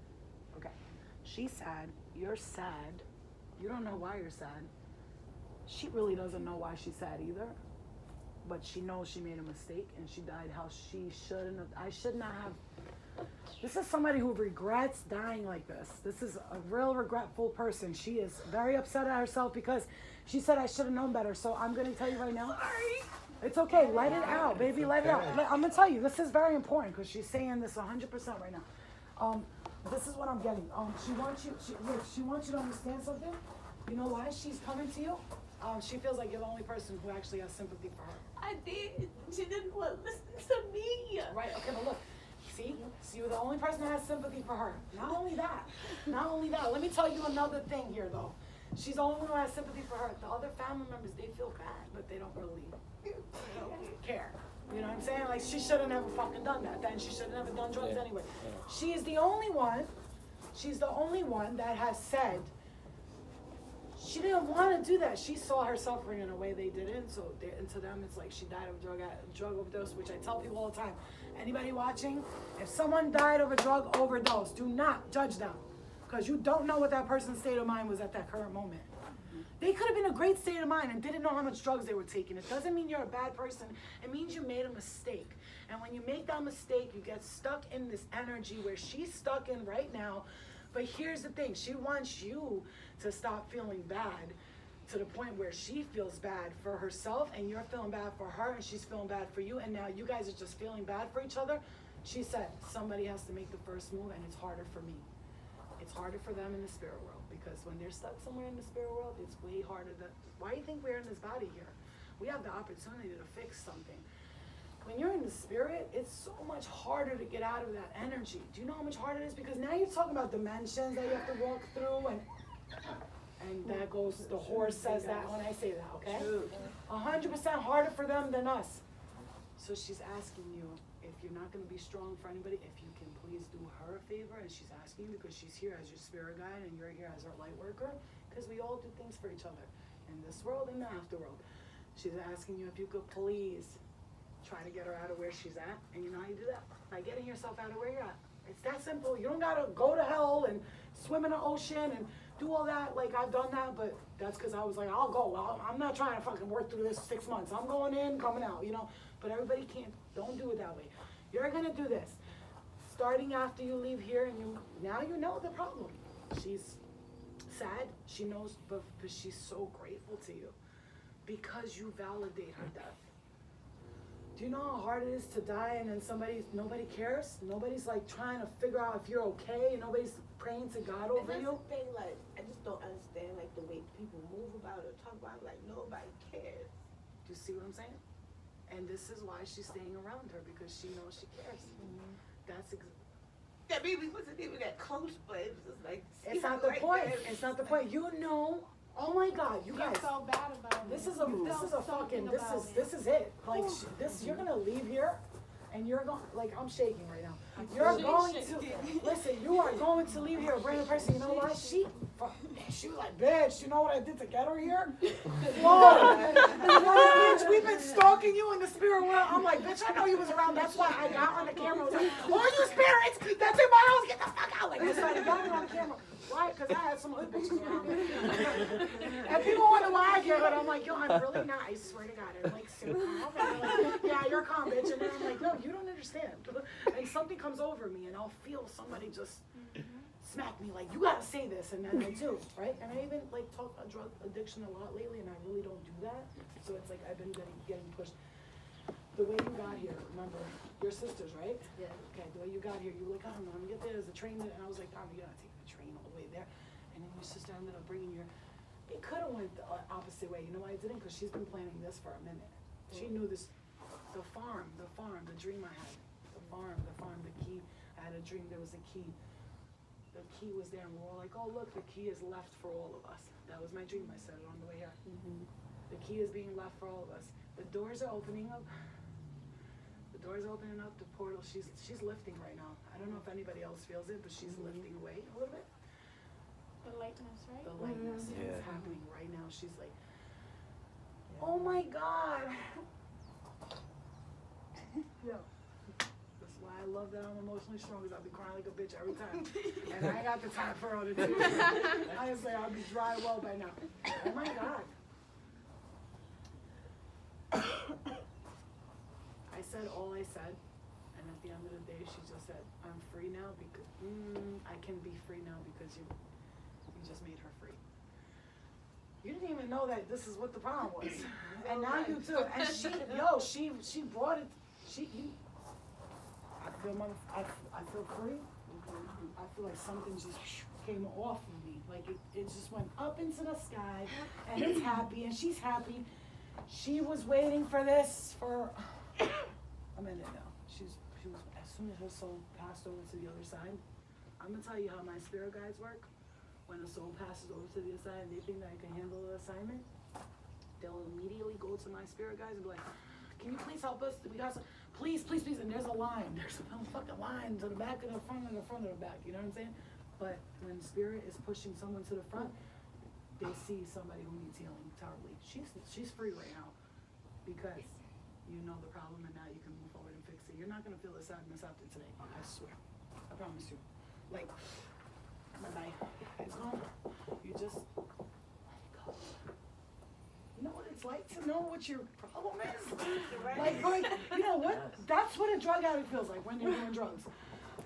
Okay. She's sad. You're sad. You don't know why you're sad. She really doesn't know why she's sad either. But she knows she made a mistake and she died how she shouldn't have. I should not have. This is somebody who regrets dying like this. This is a real regretful person. She is very upset at herself because she said I should have known better. So I'm going to tell you right now. Sorry. It's okay. Let it out, baby. Let it out. I'm going to tell you, this is very important because she's saying this 100% right now. This is what I'm getting. She wants you to understand something. You know why she's coming to you? She feels like you're the only person who actually has sympathy for her. I did. She didn't want to listen to me. Right, okay, but look. See, you're the only person that has sympathy for her. Not only that. Let me tell you another thing here, though. She's the only one who has sympathy for her. The other family members, they feel bad, but they don't really care. You know what I'm saying? Like, she should have never fucking done that. Then she should have never done drugs anyway. She is the only one, she's the only one that has said she didn't want to do that. She saw her suffering in a way they didn't. So to them, it's like she died of a drug overdose, which I tell people all the time. Anybody watching, if someone died of a drug overdose, do not judge them. Because you don't know what that person's state of mind was at that current moment. They could have been in a great state of mind and didn't know how much drugs they were taking. It doesn't mean you're a bad person. It means you made a mistake. And when you make that mistake, you get stuck in this energy where she's stuck in right now. But here's the thing. She wants you to stop feeling bad to the point where she feels bad for herself and you're feeling bad for her and she's feeling bad for you. And now you guys are just feeling bad for each other. She said, somebody has to make the first move and it's harder for me. It's harder for them in the spirit world because when they're stuck somewhere in the spirit world, it's way harder. Why do you think we're in this body here? We have the opportunity to fix something. When you're in the spirit, it's so much harder to get out of that energy. Do you know how much harder it is? Because now you're talking about dimensions that you have to walk through and that goes, the horse says that when I say that, okay? 100% harder for them than us. So she's asking you, if you're not going to be strong for anybody, if you can please do her a favor, and she's asking you because she's here as your spirit guide and you're here as her light worker, because we all do things for each other in this world and the afterworld. She's asking you if you could please try to get her out of where she's at, and you know how you do that? By getting yourself out of where you're at. It's that simple. You don't gotta go to hell and swim in the ocean and do all that. Like, I've done that, but that's because I was like, I'll go. I'm not trying to fucking work through this 6 months. I'm going in, coming out, you know? But everybody can't. Don't do it that way. You're gonna do this. Starting after you leave here, and now you know the problem. She's sad. She knows, but she's so grateful to you because you validate her death. Do you know how hard it is to die and then nobody cares? Nobody's like trying to figure out if you're okay. Nobody's praying to God over you. The thing, like, I just don't understand, like, the way people move about it or talk about it, like, nobody cares. Do you see what I'm saying? And this is why she's staying around her, because she knows she cares. Mm-hmm. That baby wasn't even that close, but it was just like, it's not the point. It's not the point. You know. Oh my God, you guys! So bad about this is it. Like you're gonna leave here, and you're going. Like, I'm shaking right now. You're going to listen. You are going to leave here a brand new person. You know why? And she was like, bitch, you know what I did to get her here? Lord, bitch, we've been stalking you in the spirit world. I'm like, bitch, I know you was around. That's why I got on the camera. I was like, all you spirits that's in my house, get the fuck out. Like, that's why I got it on camera. Why? Because I had some hood bitches around me. And people wonder why I get it. I'm like, yo, I'm really not. I swear to God, I'm like so calm. And they're like, yeah, you're calm, bitch. And then I'm like, no, you don't understand. And something comes over me, and I'll feel somebody just smack me like, you gotta say this, and then I do, right? And I even like talk about drug addiction a lot lately, and I really don't do that. So it's like I've been getting pushed. The way you got here, remember, your sisters, right? Yeah. Okay, the way you got here, you were like, oh, no, let me get there. There's a train there. And I was like, oh, you're not taking the train all the way there. And then your sister ended up bringing your, it could have went the opposite way. You know why I didn't? Because she's been planning this for a minute. She knew this, the farm, the dream I had. The farm, the key. I had a dream there was a key. The key was there, and we're all like, oh, look, the key is left for all of us. That was my dream. I said it on the way here. The key is being left for all of us. The doors are opening up. The doors are opening up. The portal, she's lifting right now. I don't know if anybody else feels it, but she's lifting away a little bit. The lightness, right? The lightness Yeah. is happening right now. She's like, oh my God. Yeah. That's why I love that I'm emotionally strong, because I'll be crying like a bitch every time. And I ain't got the time for all the tears. Honestly, I'll be dry well by now. Oh my God. I said all I said, and at the end of the day, she just said, I'm free now because, I can be free now because you just made her free. You didn't even know that this is what the problem was. And now you do. And she brought it, I feel free. I feel like something just came off of me. Like it just went up into the sky, and it's happy, and she's happy. She was waiting for this for a minute now. She was, as soon as her soul passed over to the other side, I'm gonna tell you how my spirit guides work. When a soul passes over to the other side and they think that I can handle the assignment, they'll immediately go to my spirit guides and be like, can you please help us? We got some, please. And there's a line. There's a fucking line to the back and the front and the front of the back. You know what I'm saying? But when spirit is pushing someone to the front, they see somebody who needs healing terribly. She's free right now because you know the problem, and now you can move forward and fix it. You're not gonna feel the sadness after today. I swear. I promise you. Like, bye-bye. It's gone. You just, oh my God. You know what it's like to know what your problem is? Like, you know what? That's what a drug addict feels like when you're doing drugs.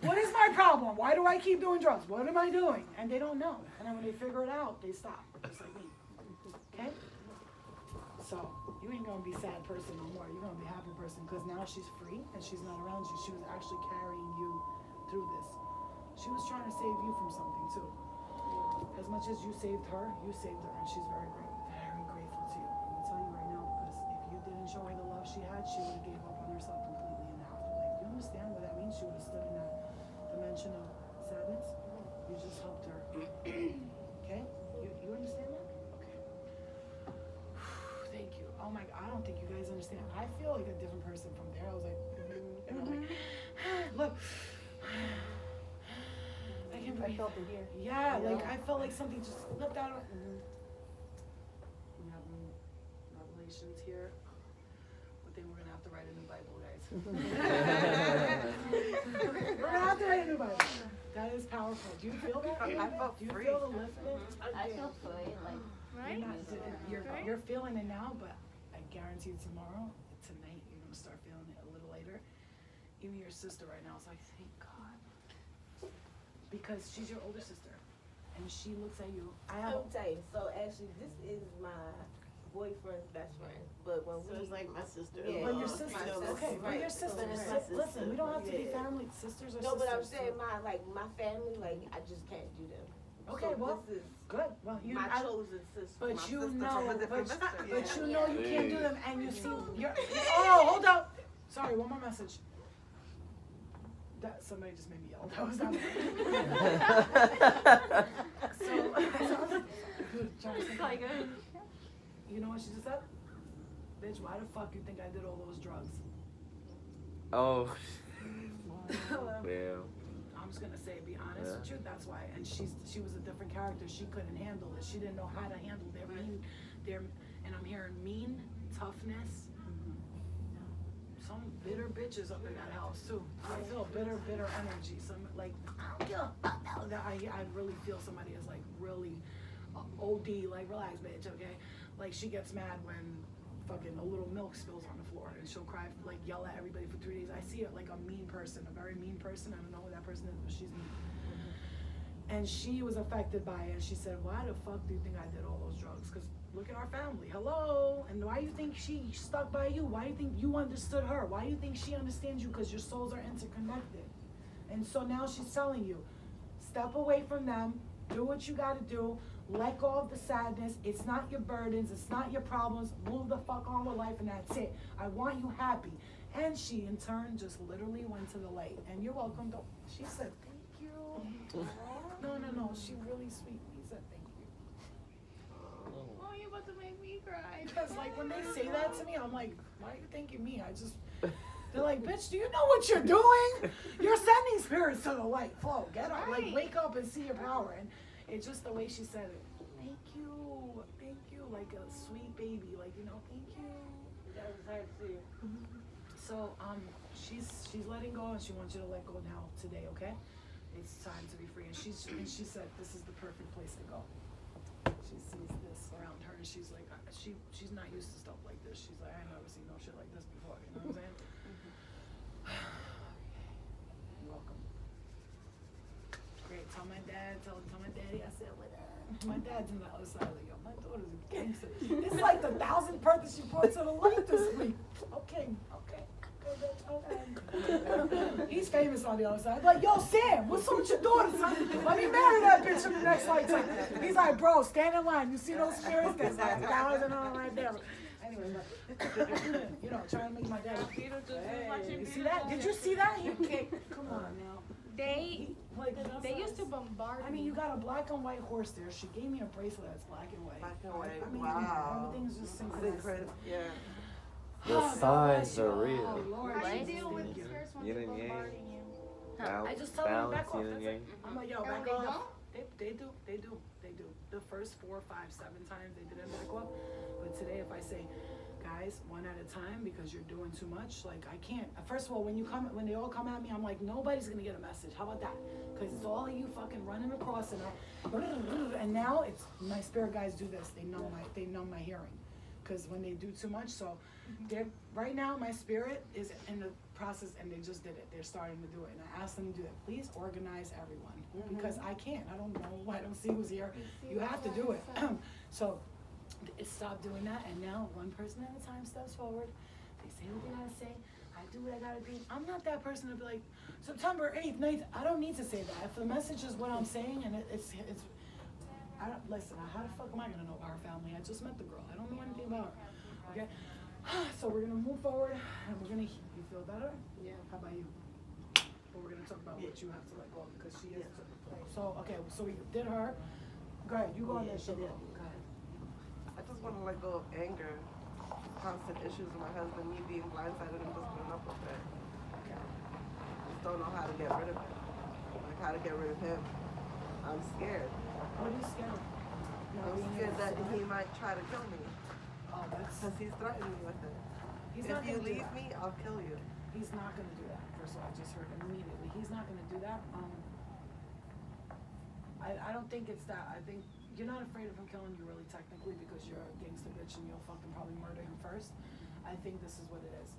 What is my problem? Why do I keep doing drugs? What am I doing? And they don't know. And then when they figure it out, they stop. Just like me. Okay? So, you ain't gonna be a sad person no more. You're gonna be a happy person because now she's free and she's not around you. She was actually carrying you through this. She was trying to save you from something too. As much as you saved her, and she's very grateful to you. I'm gonna tell you right now, because if you didn't show her the love she had, she would have gave up on herself completely in the afterlife. You understand what that means? She would have stood in that dimension of sadness. You just helped her. Okay? You understand that? Okay. Thank you. Oh my God, I don't think you guys understand. I feel like a different person from there. I was like, and I'm like, look. I felt it here. Yeah, You like know? I felt like something just slipped out of. We have Revelations here, but then we're gonna have to write a new Bible, guys. We're gonna have to write a new Bible. That is powerful. Do you feel that? I felt Do you free. feel the liftment? I feel free, like, Right? You're feeling it now, but I guarantee you tomorrow, tonight, you're gonna start feeling it a little later. Even your sister right now is like, thank God. Because she's your older sister. And she looks at you. I'll tell you, so actually this is my boyfriend's best friend. But when So it's like my sister. Yeah. But your my sister, sister, okay, but right. your sister, But it's right. my sister. Listen, we don't have to be Yeah. family, sisters or No, sisters. but I'm saying so- my family, like I just can't do them. Okay, So well, this is good, well, you, my I, chosen sister. but my you sister know, from a different but mister. you know you can't do Hey. them, and you see, you're, oh, hold up, sorry, one more message. That, somebody just made me yell, that was not me. You know what she just said? Bitch, why the fuck you think I did all those drugs? Oh. Well. I'm just gonna say, be honest with you. That's why. And she was a different character. She couldn't handle it. She didn't know how to handle their mean, and I'm hearing mean, toughness. Some bitter bitches up in that house too. I feel bitter energy. Some like I don't give a fuck now. That I really feel somebody is like really OD. Like relax, bitch. Okay. Like she gets mad when fucking a little milk spills on the floor and she'll cry, like yell at everybody for 3 days. I see it like a mean person, a very mean person. I don't know who that person is, but she's mean. And she was affected by it. And she said, why the fuck do you think I did all those drugs? Because look at our family. Hello. And why do you think she stuck by you? Why do you think you understood her? Why do you think she understands you? Because your souls are interconnected. And so now she's telling you, step away from them. Do what you got to do. Let go of the sadness. It's not your burdens. It's not your problems. Move the fuck on with life, and that's it. I want you happy. And she, in turn, just literally went to the light. And you're welcome. She said, thank you. No. She really sweetly said thank you. Oh, you're about to make me cry. Because, like, when they say that to me, I'm like, why are you thanking me? They're like, bitch, do you know what you're doing? You're sending spirits to the light. Flow. Get up. Like, wake up and see your power. And it's just the way she said it. Thank you. Like a sweet baby. Like, thank you. That was hard to see. So, she's letting go, and she wants you to let go now, today, okay? It's time to be free. And she said, this is the perfect place to go. She sees this around her, and she's like, she's not used to stuff like this. She's like, I ain't never seen no shit like this before. You know what I'm saying? You're welcome. Great. Tell my dad. Tell my daddy I said what up. My dad's in the other side. Like, yo, my daughter's a gangster. It's like the 1,000th person she brought to the light this week. Okay, bitch. Okay. He's famous on the other side. I'm like, yo, Sam, what's up with your daughter, son? Let me marry that bitch in the next lifetime. He's like, bro, stand in line. You see those spirits? There's like 1,000 of them right there. Anyway, trying to make my dad. Hey, you see that? Did you see that? Come on now. They used to bombard me. I mean, you got a black and white horse there. She gave me a bracelet that's black and white. Black and white. I mean, Wow. everything's just synchronized. Yeah. The signs are real. Oh, Lord, How do you Jesus, deal with thank you. spirits when Yin they're and yang. bombarding you? I just tell them to back off. Yin and That's yang. it. I'm like, yo, And back they off. don't? They do. The first 4, 5, 7 times they didn't back off. But today, if I say, guys, one at a time, because you're doing too much, like I can't. First of all, when they all come at me, I'm like, nobody's gonna get a message. How about that? Because it's all of you fucking running across and now it's my spirit guys do this. They numb my hearing. Because when they do too much, so they're right now my spirit is in the process, and they just did it. They're starting to do it, and I asked them to do it. Please organize everyone, because I can't. I don't know. I don't see who's here. You have to do it. So stop doing that, and now one person at a time steps forward. They say what they gotta say. I do what I gotta do. I'm not that person to be like, September 8th, 9th. I don't need to say that. If the message is what I'm saying, and it's I don't listen. How the fuck am I gonna know about her family? I just met the girl. I don't know anything about her. Okay, so we're gonna move forward, and we're gonna. You feel better? Yeah. How about you? But we're gonna talk about what you have to let go of, because she is. So okay, so we did her. Go ahead. You go on that shit. Go ahead. I just want to let go of anger, constant issues with my husband, me being blindsided and just putting up with it. Okay. Just don't know how to get rid of it. Like how to get rid of him. I'm scared. What are you scared of? I'm scared that he might try to kill me. Oh, that's. Because he's threatened me with it. He's If not you gonna do leave that. me, I'll kill you. He's not gonna do that. First of all, I just heard him immediately. He's not gonna do that. I don't think it's that. I think you're not afraid of him killing you really technically, because you're a gangster bitch and you'll fucking probably murder him first. I think this is what it is.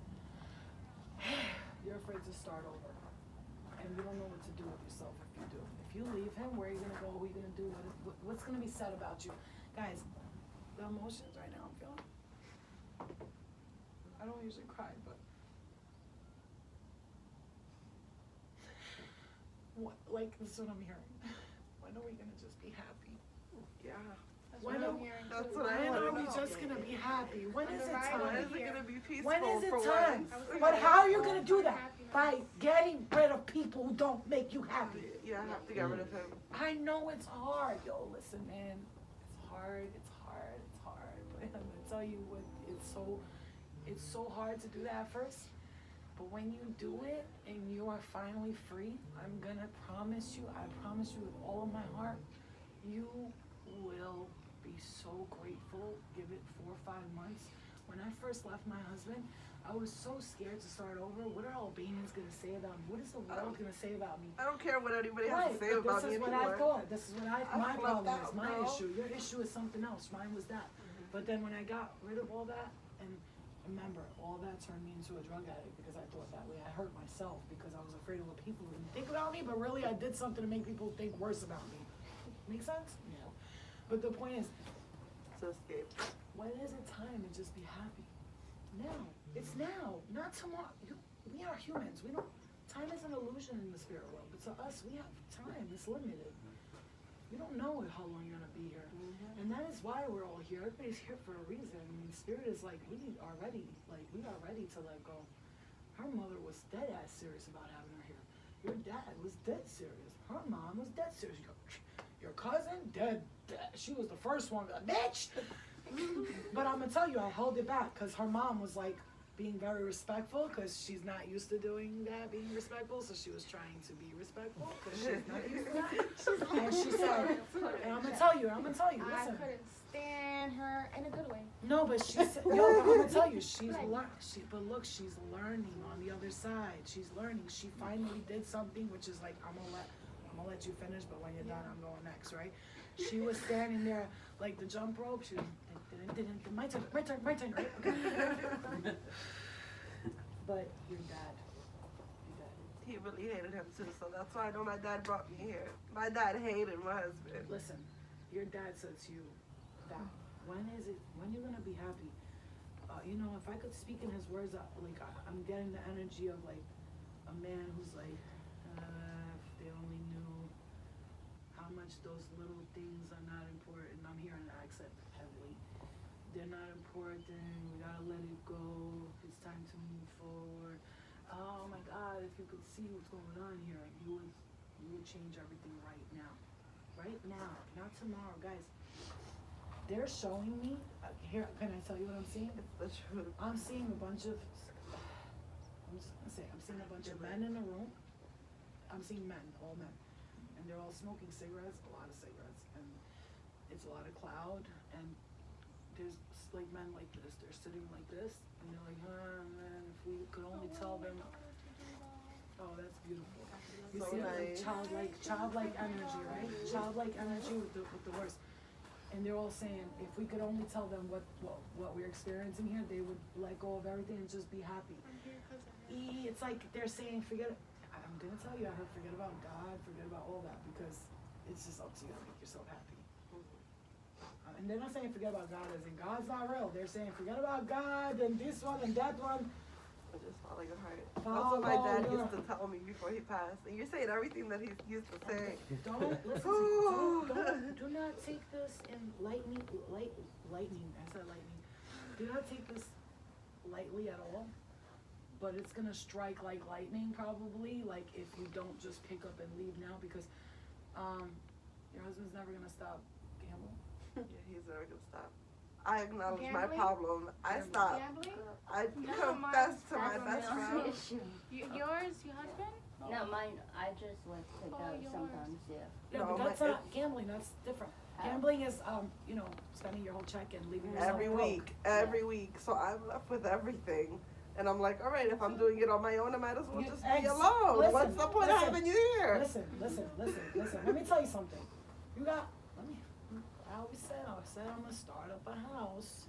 You're afraid to start over. And you don't know what to do with yourself if you do. If you leave him, where are you gonna go? What are you gonna do? What's gonna be said about you? Guys, the emotions right now I'm feeling. I don't usually cry, but like this is what I'm hearing. When are we gonna just be happy? Yeah. When are That's what I when want are to we know. just gonna be happy? When is it When time? is it gonna be peaceful? When is it for time? once? But how are you gonna do that? By getting rid of people who don't make you happy. Yeah, I have to get rid of him. I know it's hard. Yo, listen, man. It's hard. But I'm gonna tell you what, it's so hard to do that at first. But when you do it and you are finally free, I'm gonna promise you, I promise you with all of my heart, you will be so grateful. Give it 4 or 5 months. When I first left my husband, I was so scared to start over. What are Albanians gonna say about me? What is the world gonna say about me? I don't care what anybody has to say but about this me is what anymore. I thought. This is what my flipped problem out, is. My bro. issue. Your issue is something else. Mine was that. But then when I got rid of all that, and remember, all that turned me into a drug addict because I thought that way. I hurt myself because I was afraid of what people would think about me, but really I did something to make people think worse about me. Make sense? Yeah. But the point is, To escape. when is it time to just be happy? Now. It's now, not tomorrow. We are humans. We don't. Time is an illusion in the spirit world, but to us, we have time. It's limited. You don't know how long you're gonna be here, and that is why we're all here. Everybody's here for a reason. I mean, spirit is like we are ready. Like we are ready to let go. Her mother was dead ass serious about having her here. Your dad was dead serious. Her mom was dead serious. Your cousin dead. She was the first one. Bitch. But I'm gonna tell you, I held it back because her mom was like being very respectful because she's not used to doing that, being respectful. So she was trying to be respectful because she's not used to that. And she said, and I'm gonna tell you, I listen. couldn't stand her in a good way. No, but she said, yo, but I'm gonna tell you, she's but look, she's learning on the other side. She's learning. She finally did something, which is like, I'm gonna let you finish, but when you're done, I'm going next, right? She was standing there like the jump rope. She was, my turn, right? Okay. But your dad. He really hated him too, so that's why I know my dad brought me here. My dad hated my husband. Listen, your dad said to you that when you're gonna be happy? You know, if I could speak in his words, I'm getting the energy of like a man who's like, if they only knew how much those little things are not important. I'm hearing the accent heavily. They're not important. We gotta let it go. It's time to move forward. Oh my God! If you could see what's going on here, you would change everything right now. Right now, not tomorrow, guys. They're showing me. Here, can I tell you what I'm seeing? It's the truth. I'm seeing a bunch of. I'm seeing a bunch of men in a room. I'm seeing men, all men, and they're all smoking cigarettes, a lot of cigarettes, and it's a lot of cloud, and there's like men like this. They're sitting like this, and they're like, man, if we could only tell them. Oh, that's beautiful. You So see, nice. like childlike energy, right? Childlike energy with the words. And they're all saying, if we could only tell them what we're experiencing here, they would let go of everything and just be happy. It's like they're saying, I'm gonna tell you, forget about God, forget about all that, because it's just up to you to make yourself happy. And they're not saying forget about God as in God's not real. They're saying forget about God and this one and that one. I just follow your heart. That's Follow what my dad your- used to tell me before he passed. And you're saying everything that he used to say. Don't listen to me. Do not take this in lightning. I said lightning. Do not take this lightly at all. But it's gonna strike like lightning probably. Like if you don't just pick up and leave now, because your husband's never gonna stop gambling. Yeah, he's never gonna stop. I acknowledge my Gambling? problem. I stopped. Gambling? I No, confessed to my That's best my friend. issue. Yours, your husband? No, mine. I just like to go yours. sometimes. Yeah. Yeah, No, but that's my- not gambling. That's different. Gambling is spending your whole check and leaving yourself Every broke. week. So I'm left with everything. And I'm like, all right, if I'm doing it on my own, I might as well You- just be ex- alone. listen, What's the point of listen, having you here? Listen. Let me tell you something. I always said I'm gonna start up a house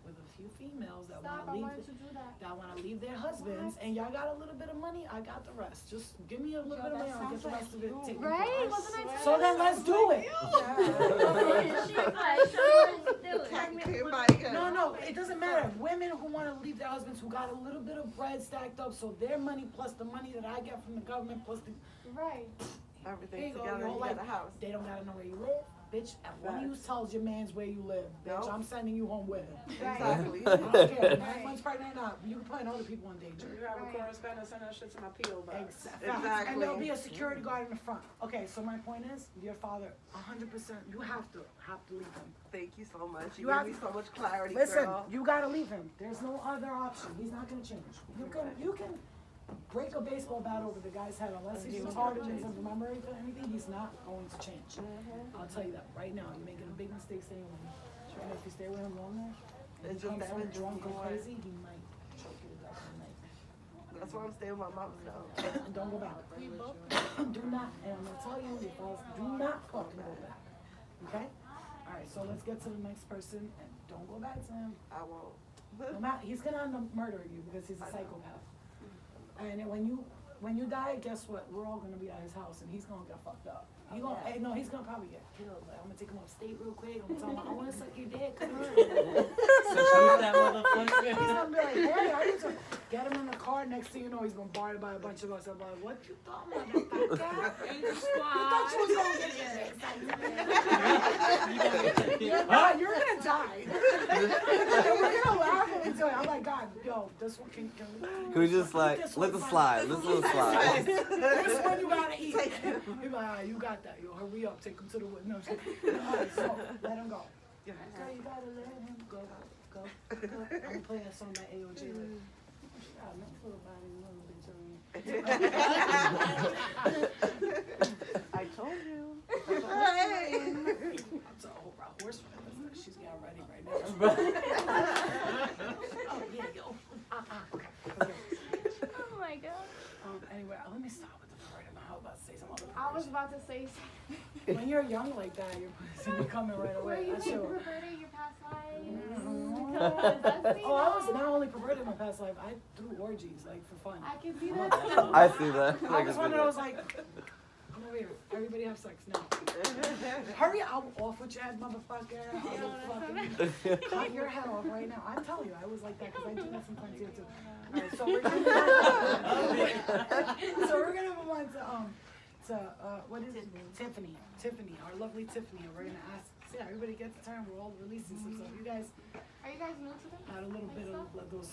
with a few females that Stop, I wanna wanted leave. to do that. That want to leave their husbands, and y'all got a little bit of money, I got the rest. Just give me a little bit of money, I'll get the rest of it taken care of. Right? Wasn't I So then let's do it. No, it doesn't matter. Women who want to leave their husbands, who got a little bit of bread stacked up, so their money plus the money that I get from the government plus the Right. Here Everything you go, together, your whole you got life. a house. They don't gotta know where you live, bitch. And one of you tells your mans where you live, bitch. Nope. I'm sending you home with him. Exactly. I don't care. 9 months pregnant or not, you can put other people in danger. You have a correspondent, send that shit to my P.O. box. Exactly. And there'll be a security guard in the front. Okay, so my point is, your father, 100%, you have to leave him. Thank you so much. You You have- gave me so much clarity, Listen, girl. you gotta leave him. There's no other option. He's not gonna change. You can break a baseball bat over the guy's head, unless he's retarded and doesn't remember anything, he's not going to change. I'll tell you that right now. You're making a big mistake staying with him. And if you stay with him longer, and he It's just comes home damage drunk or more. crazy, he might choke you to death at night. That's why I'm staying with my mom now. And don't go back. Do not, and I'm gonna tell you, if I was, do not fucking go back. Okay? Alright, so let's get to the next person, and don't go back to him. I won't. No matter, he's gonna end up murdering you because he's a psychopath. And then when you die, guess what? We're all gonna be at his house, and he's gonna get fucked up. He's gonna probably get killed. Like, I'm gonna take him upstate real quick. I'm gonna tell him, I wanna suck your dick. Come on. So shoot that motherfucker. He's gonna be like, hey, I need to get him in the car. Next thing you know, he's gonna bar by a bunch of us. I'm like, what you thought, motherfucker? You thought you was gonna get your you're gonna die. And we're gonna laugh when we do it. I'm like, God, yo, this one can we just like, let it slide. Let's let it slide. This one you gotta eat. He's like, all right, you got that. Yo, hurry up, take him to the window. All right, so let him go. Yeah. Okay, you gotta let him go. I'm gonna play that song by AOG. Like, God, no little body, little bitch. I told you. I'm so over a horse ride. She's getting ready right now. Oh, yeah, yo. Okay. Oh my god. Anyway, let me stop with the perverted. I was about to say some other I was perversion. about to say something. When you're young like that, your pussy be coming right Were away. you That's being sure. perverted your past lives? Mhm. Because that's me. Oh, I was not only perverted in my past life, I threw orgies, like, for fun. I can see that too. I see that. I was one of those, like, come over here, everybody have sex now. Hurry up, off with your head, motherfucker. I'll fucking cut your head off right now. I'm telling you, I was like that because I do that sometimes here too. All right, so we're gonna move on to what is it? Tiffany. Tiffany, our lovely Tiffany. And we're gonna ask. See, everybody gets a turn. We're all releasing some stuff. You guys Are you guys new to them? had a little bit of those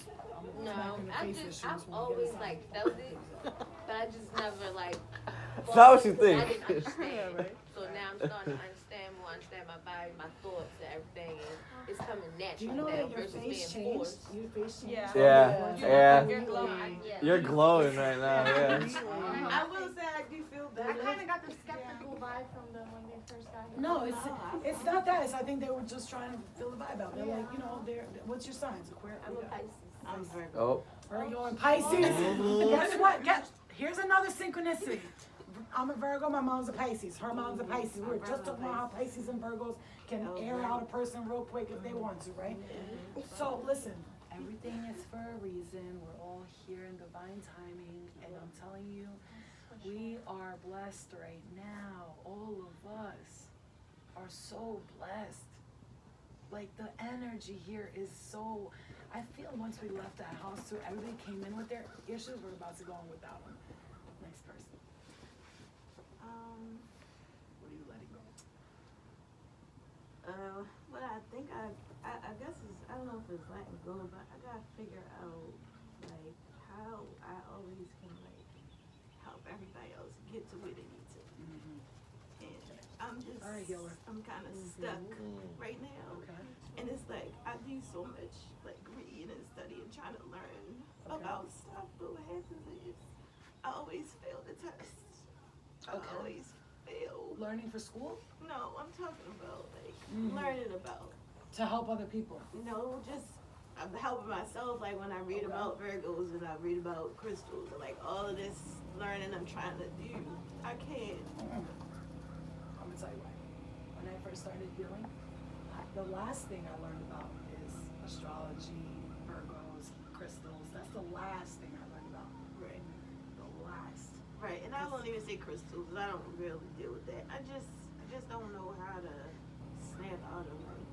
No, smack in the I've face just, issues I've when we get always inside. like felt it, but I just never like. Is that what you because think? I didn't understand. So now I'm starting to understand more, understand my body, my thoughts, and everything, and it's coming Do natural you know now that your versus face being changed? forced. Your face changed. Yeah. Yeah. You're glowing. Yeah. You're glowing right now, yeah. I will say I do feel I better. kind of got the skeptical vibe from them when they first got here. No, it's not that. It's I think they were just trying to fill the vibe out. They're like, you know, what's your signs? Aquarius. I'm a Pisces. I'm Virgo. Oh. Virgo and Pisces. Guess what? Here's another synchronicity. I'm a Virgo, my mom's a Pisces. Her mom's a Pisces. We're just talking about how Pisces and Virgos can air out a person real quick if they want to, right? So listen, everything is for a reason. We're all here in divine timing, and I'm telling you, we are blessed right now. All of us are so blessed. Like the energy here is so. I feel once we left that house too, everybody came in with their issues. We're about to go on without them. Next person. What are you letting go? What I think I guess is, I don't know if it's letting go, but I gotta figure out like how I always can like help everybody else get to where they need to. And I'm just, All right, healer. I'm kind of stuck right now. Okay. And it's like I do so much like reading and studying, trying to learn about stuff, but what happens is I always fail the test. I Okay. always fail. Learning for school? No, I'm talking about like Mhm. learning about. To help other people. No, just I'm helping myself. Like when I read about Virgos and I read about crystals, and like all of this learning I'm trying to do, I can't. I'm gonna tell you why. When I first started healing, the last thing I learned about is astrology, Virgos, crystals. That's the last thing I learned about. Right. The last. Right, and I won't even say crystals, 'cause I don't really deal with that. I just don't know how to snap out of it.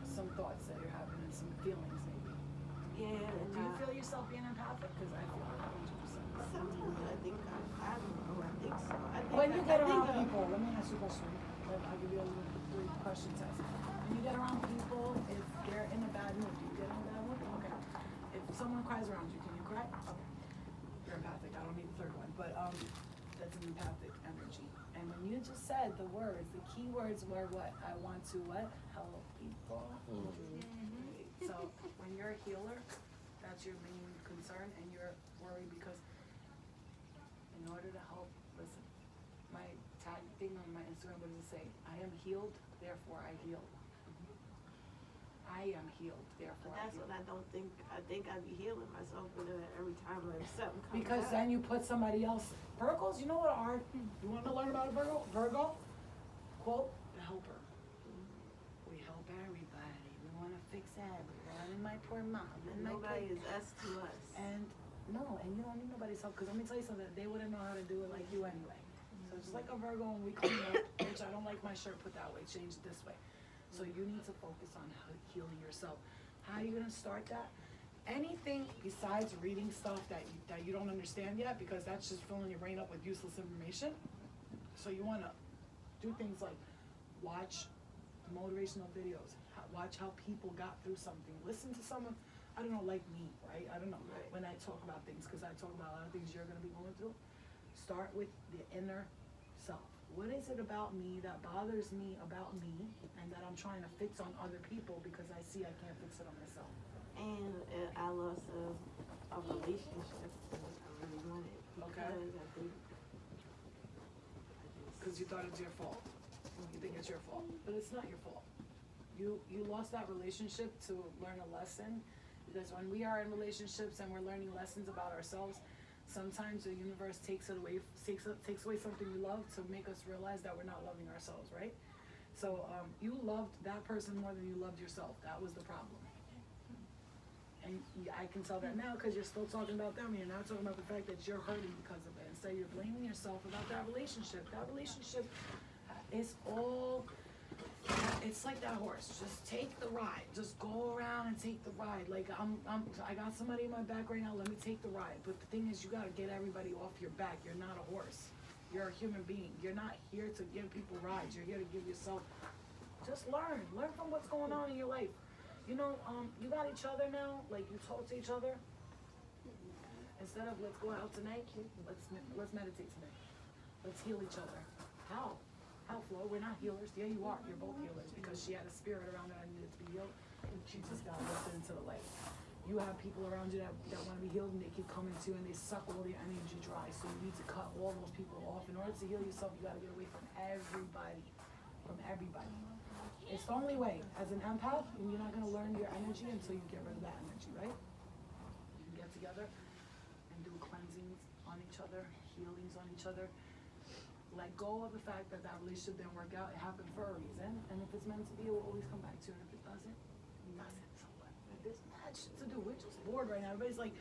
Some thoughts that you're having and some feelings maybe. Yeah, Do and you feel yourself being empathic? Because I feel it 100%. sometimes I think I don't know. I think so. I think When you get I think around I'm- people, let me ask you a question. I'll give you a little question test. When you get around people, if they're in a bad mood, do you get in a bad mood? Okay. If someone cries around you, can you cry? Okay. You're empathic. I don't need the third one, but that's an empathic energy. And when you just said the words, the key words were what? I want to what? Help people. So when you're a healer, that's your main concern, and you're worried because in order to help, listen, my tag thing on my Instagram, what does it say? I am healed, therefore I heal. I am healed, therefore I That's heal. what I don't think. I think I be healing myself, but every time like something comes Because up. then you put somebody else. Virgos, you know what are? You want to learn about a Virgo? Virgo, quote, the helper. We help everybody. We want to fix everyone. And my poor mom. And my Nobody poor- is us to us. And no, and you don't need nobody's help. Because let me tell you something. They wouldn't know how to do it like you anyway. So just like a Virgo, when we clean up, which I don't like my shirt put that way, change it this way. So you need to focus on how healing yourself. How are you gonna start that? Anything besides reading stuff that you don't understand yet, because that's just filling your brain up with useless information. So you wanna do things like watch motivational videos, watch how people got through something, listen to someone, I don't know, like me, right? I don't know, Right. when I talk about things, because I talk about a lot of things you're gonna be going through. Start with the inner self. What is it about me that bothers me about me and that I'm trying to fix on other people because I see I can't fix it on myself? And I lost a relationship that I really wanted because Okay. I think Because you thought it's your fault. You think it's your fault, but it's not your fault. You lost that relationship to learn a lesson, because when we are in relationships and we're learning lessons about ourselves, sometimes the universe takes away something we love to make us realize that we're not loving ourselves, right? So you loved that person more than you loved yourself. That was the problem. And I can tell that now because you're still talking about them. You're not talking about the fact that you're hurting because of it. Instead, you're blaming yourself about that relationship. That relationship is all, it's like that horse. Just take the ride. Just go around and take the ride. Like I got somebody in my back right now. Let me take the ride. But the thing is, you gotta get everybody off your back. You're not a horse. You're a human being. You're not here to give people rides. You're here to give yourself. Just learn. Learn from what's going on in your life. You know, you got each other now. Like you talk to each other. Instead of let's go out tonight, let's meditate tonight. Let's heal each other. How? How, Flo? We're not healers. Yeah, you are. You're both healers because she had a spirit around her that needed to be healed. She just got lifted into the light. You have people around you that want to be healed and they keep coming to you and they suck all your energy dry. So you need to cut all those people off. In order to heal yourself, you got to get away from everybody. From everybody. It's the only way. As an empath, you're not going to learn your energy until you get rid of that energy, right? You can get together and do cleansings on each other, healings on each other. Let go of the fact that that relationship didn't work out. It happened for a reason. And if it's meant to be, it will always come back to you. And if it doesn't, it doesn't. So what? There's mad shit to do. We're just bored right now. Everybody's like,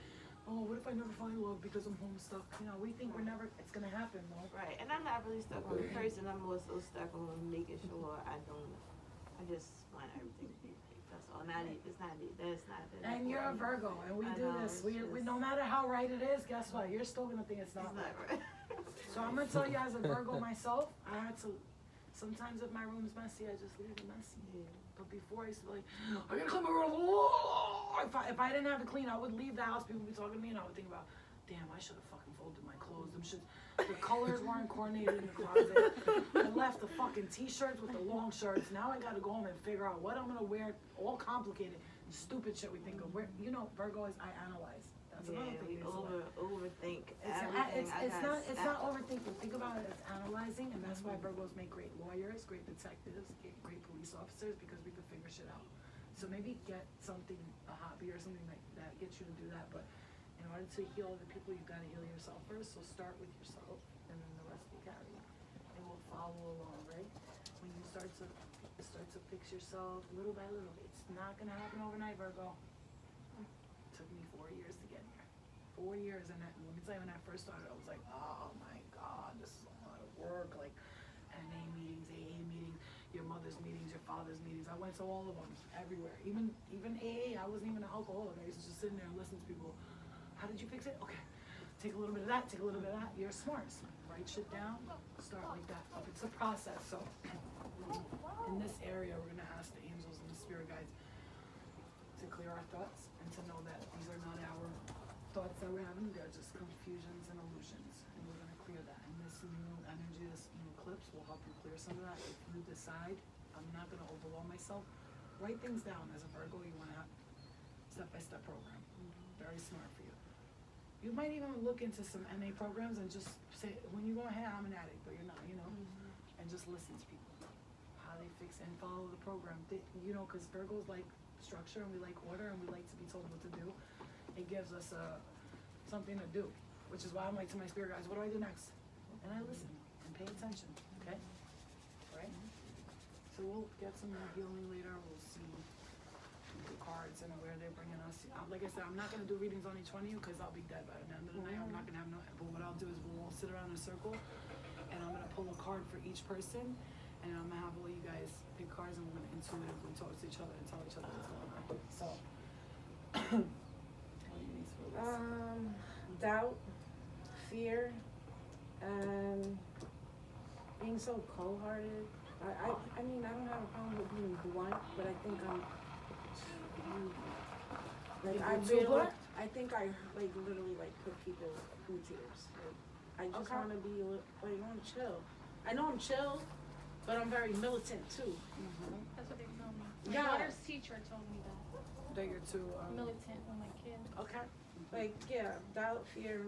oh, what if I never find love because I'm home stuck? You know, we think we're never, it's going to happen, though. right. And I'm not really stuck on the person. I'm more so stuck on making sure I just want everything to be right. That's all. It's not that's not that. And you're a Virgo, and we I do know, this. it's We just- no matter how right it is, guess what? You're still gonna think it's not It's right. not right. So I'm gonna tell you, as a Virgo myself, I had to. Sometimes if my room's messy, I just leave it messy. Yeah. But before I used to be like, I gotta clean my room. Oh! If I didn't have it clean, I would leave the house. People would be talking to me, and I would think about, damn, I should have fucking folded my clothes. Them shits. The colors weren't coordinated in the closet. I left the fucking t-shirts with the long shirts. Now I gotta go home and figure out what I'm gonna wear. All complicated, stupid shit we think of. Where Virgo is I analyze. That's another Yeah, thing. we It's overthink everything. it's not overthinking. Think about it as analyzing, and that's why Virgos make great lawyers, great detectives, great police officers, because we can figure shit out. So maybe get something, a hobby or something like that, gets you to do that. But in order to heal other people, you've got to heal yourself first. So start with yourself, and then the rest you carry, and we'll follow along, right? When you start to fix yourself little by little, it's not gonna happen overnight, Virgo. Took me 4 years to get here. 4 years, and let me tell you, when I first started, I was like, oh my God, this is a lot of work. Like NA meetings, AA meetings, your mother's meetings, your father's meetings. I went to all of them, everywhere. Even AA, I wasn't even an alcoholic. I used to just sit in there and listen to people. How did you fix it? Okay, take a little bit of that, take a little bit of that. You're smart. Write shit down, start like that. It's a process. So in this area, we're gonna ask the angels and the spirit guides to clear our thoughts and to know that these are not our thoughts that we're having, they're just confusions and illusions. And we're gonna clear that. And this new energy, this new eclipse will help you clear some of that. If you decide, I'm not gonna overwhelm myself, write things down. As a Virgo, you wanna have step-by-step program. Very smart for you. You might even look into some NA programs and just say, when you go, hey, I'm an addict, but you're not, you know, and just listen to people, how they fix and follow the program. You know, because Virgos like structure and we like order and we like to be told what to do. It gives us something to do, which is why I'm like to my spirit guides, what do I do next? And I listen and pay attention, okay? Right? So we'll get some more healing later. We'll see the cards and where they're bringing us. Like I said, I'm not going to do readings on each one of you because I'll be dead by the end of the night. I'm not going to have no, but what I'll do is we'll all sit around in a circle and I'm going to pull a card for each person and I'm going to have all you guys pick cards and we're going to intuitively talk to each other and tell each other what's going on. So, what do you need for this? Doubt, fear, and being so cold-hearted. I mean, I don't have a problem with being blunt, but I think I'm like I too really, blunt? I think I like literally like put people in tears. Like, I just want to be like I want to chill. I know I'm chill, but I'm very militant too. That's what they told me. My Yeah. daughter's teacher told me that. That you're too Militant with my kid. Okay. Like yeah, doubt, fear,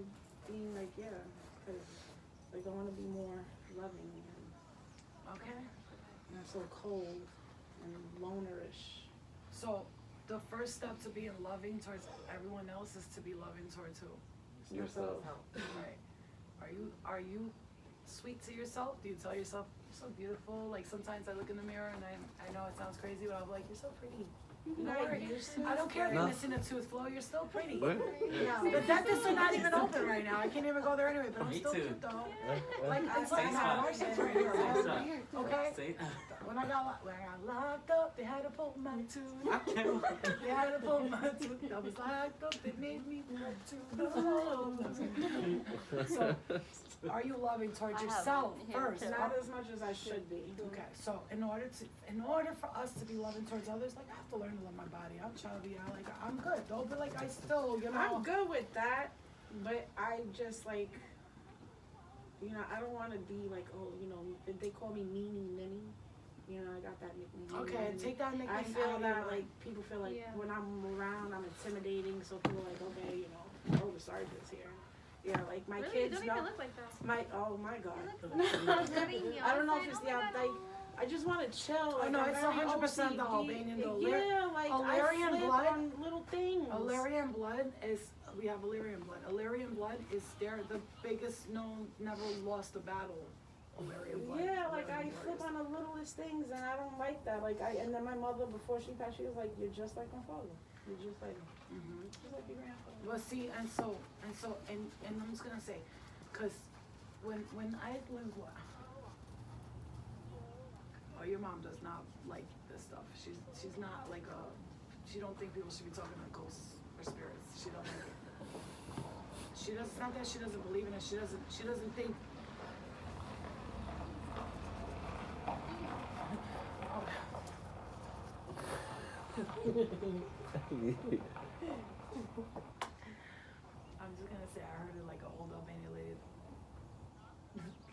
being like yeah, because like I want to be more loving and Okay. not so cold and lonerish. So the first step to being loving towards everyone else is to be loving towards who? Yourself. Right. Are you sweet to yourself? Do you tell yourself you're so beautiful? Like sometimes I look in the mirror and I know it sounds crazy, but I'm like, you're so pretty. You know, I don't care if you're missing a tooth, Flo, you're still pretty. What? The dentists are not even open right now. I can't even go there anyway, but I'm Me still too. cute though. Like it's Say like nah, my something. shit's right here. Say something. Okay? Say When I got locked up, they had to pull my tooth. I can't. They had to pull my tooth. I was locked up, they made me go to the hole. So, are you loving towards I have yourself it here first? too. Not as much as I should be. Okay, so in order for us to be loving towards others, like I have to learn to love my body. I'm chubby. I'm good. Don't be like I still, you know. I'm good with that, but I just like, you know, I don't want to be like, oh, you know, they call me Nene Ninny. You know, I got that nickname. Okay, Nene. take that nickname I out feel of that your like mind. people feel like Yeah. when I'm around, I'm intimidating. So people are like, okay, you know, oh, the sergeant's here. Yeah, like my Really? kids Don't know. even look like that. Oh my God. Very I don't know if Beyonce, it's oh the my like. I just want to chill. Like, no, I'm it's very 100% the OCD. Albanian though. Yeah, like Illyrian I flip blood- on little things. Illyrian blood is, we have Illyrian blood. Illyrian blood is the biggest known, never lost a battle. Illyrian blood. Yeah, like I Illyrian flip warriors. on the littlest things, and I don't like that. Like and then my mother, before she passed, she was like, "You're just like my father. You're just like your grandfather." Well, see, and I'm just gonna say, cause when I lived, your mom does not like this stuff. She's not like she don't think people should be talking to ghosts or spirits. She don't like it. She does. It's not that she doesn't believe in it. She doesn't think. I'm just gonna say I heard it like an old Albanian lady.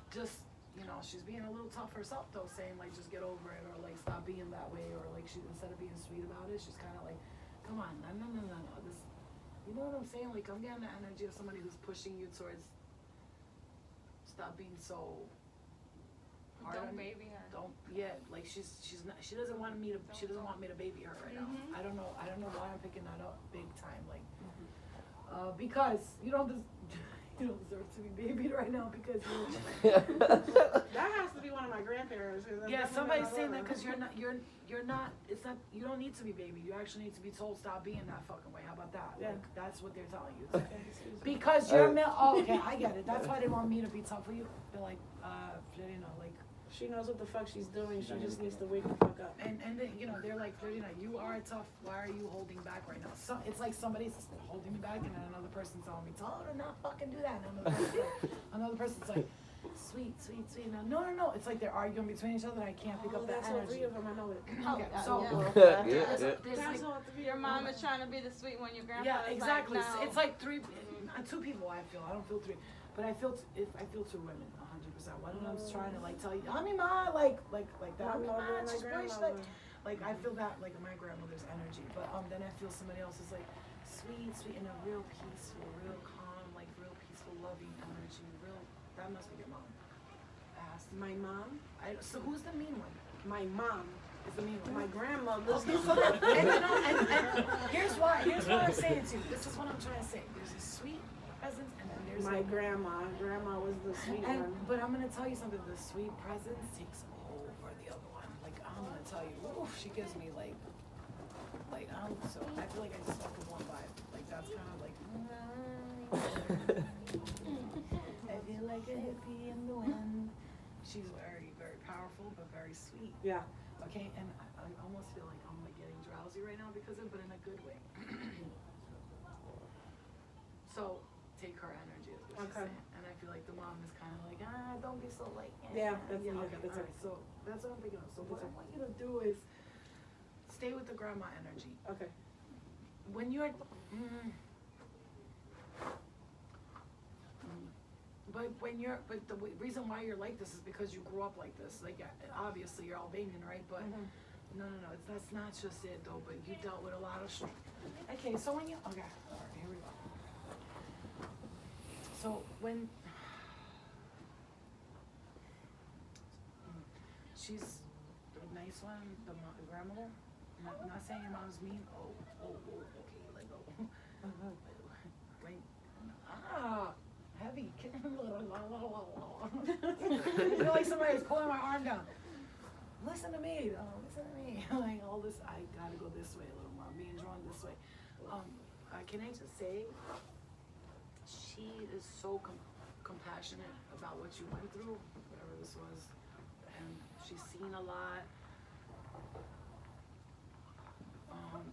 Just, you know, she's being a little tough herself though, saying like just get over it or like stop being that way or like she instead of being sweet about it, she's kind of like, come on, no, this, you know what I'm saying? Like I'm getting the energy of somebody who's pushing you towards stop being so hard on me. baby her. Don't like she doesn't want me to baby her right now. I don't know why I'm picking that up big time like because you don't deserve to be babied right now because That has to be one of my grandparents. yeah, somebody's saying that because you're not you don't need to be babied. You actually need to be told stop being that fucking way. How about that? Yeah. Like, that's what they're telling you. Because you're male. Oh, okay, I get it. That's why they want me to be tough with you. They're like, you know, like. She knows what the fuck she's doing. She just needs to wake the fuck up. And then, you know, they're like, Flirtina, you are tough. Why are you holding back right now? So it's like somebody's holding me back, and then another person's telling me, tell her to not fucking do that. And another person's like, sweet. No. It's like they're arguing between each other, and I can't pick up that That's all energy. three of them. I know it. Okay, so Yeah. there's like, That's all three. Your of mom them. is trying to be the sweet one. Your yeah, grandfather's exactly. like, no. It's like two people. I don't feel three, but I feel two women. 100%. One of them's trying to like tell you, I mean, ma, like that. My mother and my Just push, grandmother. like I feel that like my grandmother's energy, but then I feel somebody else is like sweet, and a real peaceful, real calm, loving energy. Real. That must be your mom. Ass. My mom, So who's the mean one? my mom, Is the mean one? my grandmother. Okay, so that, and, you know, and here's why. Here's what I'm saying to you. This is what I'm trying to say. There's a sweet presence, and then there's My a, grandma. Grandma was the sweet and, one. but I'm gonna tell you something. The sweet presence takes over the other one. Like I'm gonna tell you, oof, she gives me like so I feel like I just fuck with one vibe. Like that's kind of like. I feel like a hippie in the wind. She's very, very powerful, but very sweet. Yeah. Okay, and I almost feel like I'm like getting drowsy right now because of it, but in a good way. So take her energy is what she's Okay. saying, and I feel like the mom is kind of like, don't be so like. Yeah, that's okay. that's All right, so that's what I'm thinking of. So what I want you to do is stay with the grandma energy. Okay. When you're, but the reason why you're like this is because you grew up like this. Like obviously you're Albanian, right? But no, that's not just it though. But you dealt with a lot of. Okay, so when you all right, here we go. So when she's the nice one, the grandmother. Not saying your mom's mean. Okay, let go. Wait. Heavy. I feel like somebody's pulling my arm down. Listen to me. Listen to me. Like all this, I gotta go this way a little more. I'm being drawn this way. Can I just say, she is so compassionate about what you went through, whatever this was, and she's seen a lot.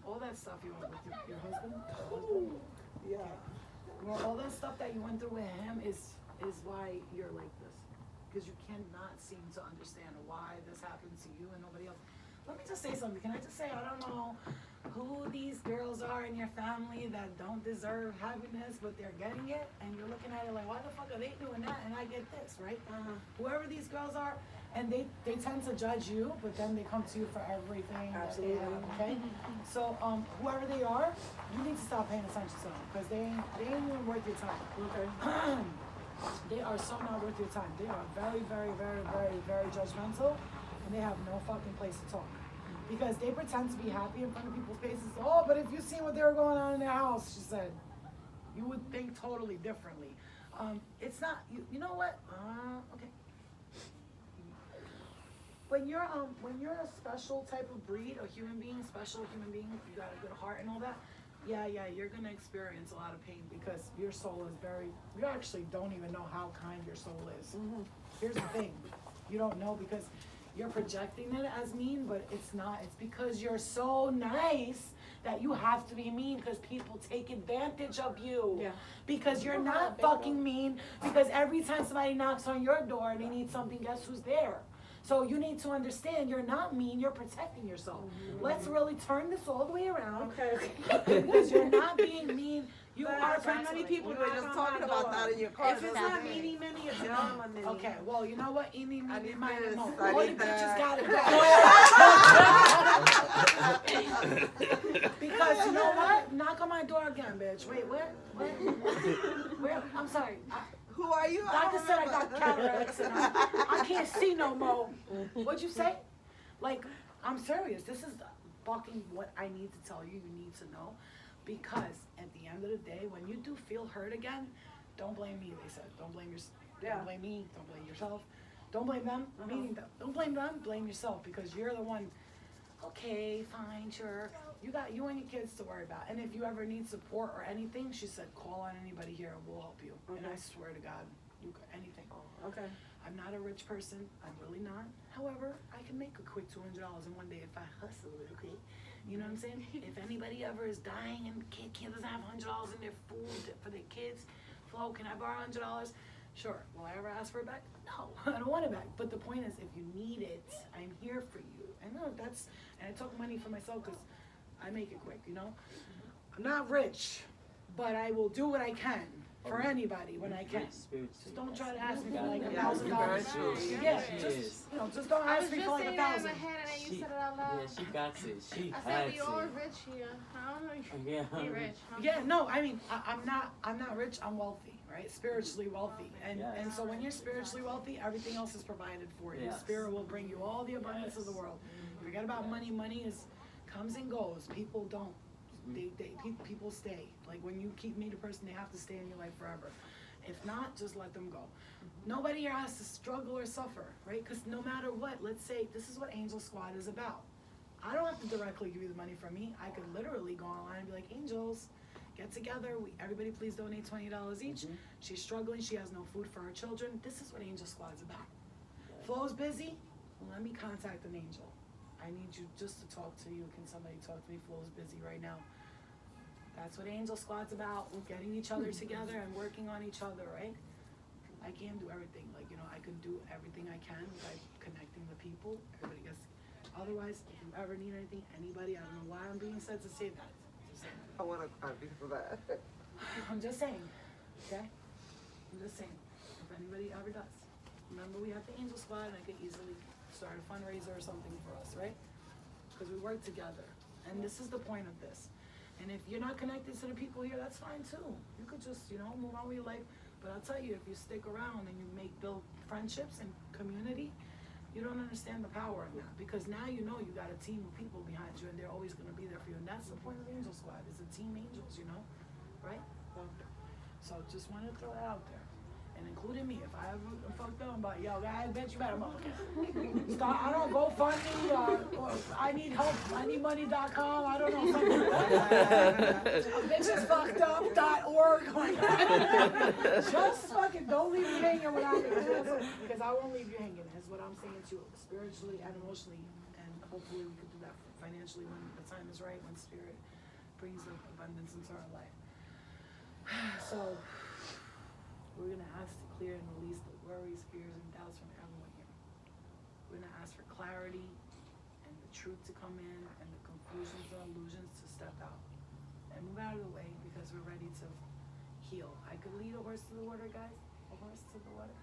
All that stuff you went with your husband? Yeah. Well, all that stuff that you went through with him is why you're like this. Because you cannot seem to understand why this happened to you and nobody else. Let me just say something. Can I just say, I don't know who these girls are in your family that don't deserve happiness, but they're getting it, and you're looking at it like, why the fuck are they doing that and I get this, right? Whoever these girls are, and they tend to judge you, but then they come to you for everything that they have, okay? So whoever they are, you need to stop paying attention to them, because they ain't even worth your time. Okay. They are so not worth your time. They are very, very, very, very, very judgmental, and they have no fucking place to talk. Because they pretend to be happy in front of people's faces. Oh, but if you seen what they were going on in their house, she said, you would think totally differently. It's not, you know what? Okay. When you're a special type of breed, a human being, special human being, you got a good heart and all that, yeah, you're gonna experience a lot of pain because your soul is very, you actually don't even know how kind your soul is. Here's the thing, you don't know because you're projecting it as mean, but it's not. It's because you're so nice that you have to be mean because people take advantage of you. Yeah. Because you're not fucking mean, because every time somebody knocks on your door and they need something, guess who's there? So you need to understand you're not mean, you're protecting yourself. Let's really turn this all the way around. Okay. Because you're not being mean, you are How many protecting. people We were just talking about that in your car. If it's not meeny miny, it's drama many. Okay, well, you know what? Eeny, I meeny, need miny, this, mo. I All need you bitches that. gotta go. Because you know what? Knock on my door again, bitch. Wait, what? Where? I'm sorry. Who are you? Doctor said I got cataracts and I can't see no more. What'd you say? Like, I'm serious. This is fucking what I need to tell you. You need to know. Because at the end of the day, when you do feel hurt again, don't blame me, they said. Don't blame yourself. Don't blame me. Don't blame yourself. Don't blame them. Meaning them. Don't blame them. Blame yourself because you're the one. Okay, fine, sure. You and your kids to worry about. And if you ever need support or anything, she said, call on anybody here and we'll help you. Okay. And I swear to God, anything. Okay. I'm not a rich person. I'm really not. However, I can make a quick $200 in one day if I hustle it, okay? You know what I'm saying? If anybody ever is dying and kid doesn't have $100 in their food for their kids, Flo, can I borrow $100? Sure. Will I ever ask for it back? No, I don't want it back. But the point is, if you need it, I'm here for you. I know that's, and I took money for myself because I make it quick, you know? I'm not rich, but I will do what I can for anybody when I can. Just don't try to ask me for like $1,000. Yeah, just don't I ask was me just for like saying that in my 1,000. head and then you said it out loud. Yeah, she got it. She I had said we all it. rich here. I don't know. Yeah. You're rich. Huh? Yeah, no, I mean, I'm not rich, I'm wealthy, right? Spiritually wealthy. And Yes. and so when you're spiritually wealthy, everything else is provided for you. Yes. Spirit will bring you all the abundance of the world. Forget about money. Money comes and goes. People don't. People stay. Like when you meet a person, they have to stay in your life forever. If not, just let them go. Nobody here has to struggle or suffer, right? Because no matter what, let's say this is what Angel Squad is about. I don't have to directly give you the money from me. I could literally go online and be like, Angels, get together. Everybody please donate $20 each. She's struggling. She has no food for her children. This is what Angel Squad is about. Flo's busy. Let me contact an angel. I need you just to talk to you. Can somebody talk to me? Flo's busy right now. That's what Angel Squad's about. We're getting each other together and working on each other, right? I can't do everything. Like, I can do everything I can by connecting the people. Everybody gets. Otherwise, if you ever need anything, anybody, I don't know why I'm being said to say that. Just saying. I want to cry because of that. I'm just saying, okay? I'm just saying. If anybody ever does, remember we have the Angel Squad, and I could easily start a fundraiser or something for us, right? Because we work together, and this is the point of this. And if you're not connected to the people here, that's fine too. You could just, move on with your life. But I'll tell you, if you stick around and you build friendships and community, you don't understand the power of that. Because now you got a team of people behind you, and they're always going to be there for you. And that's the point of the Angel Squad, is a team angels, right? So just wanted to throw that out there. And including me, if I ever fucked up, I'm like, yo, guys, bet you better I don't go funny or I need help, I need money.com, I don't know, something like that. Bitchesfuckedup.org. Just fucking don't leave me hanging without me. Because I won't leave you hanging, is what I'm saying to you, spiritually and emotionally. And hopefully we can do that financially when the time is right, when spirit brings the abundance into our life. So, we're going to ask to clear and release the worries, fears, and doubts from everyone here. We're going to ask for clarity and the truth to come in and the confusions and illusions to step out. And move out of the way because we're ready to heal. I could lead a horse to the water, guys. A horse to the water.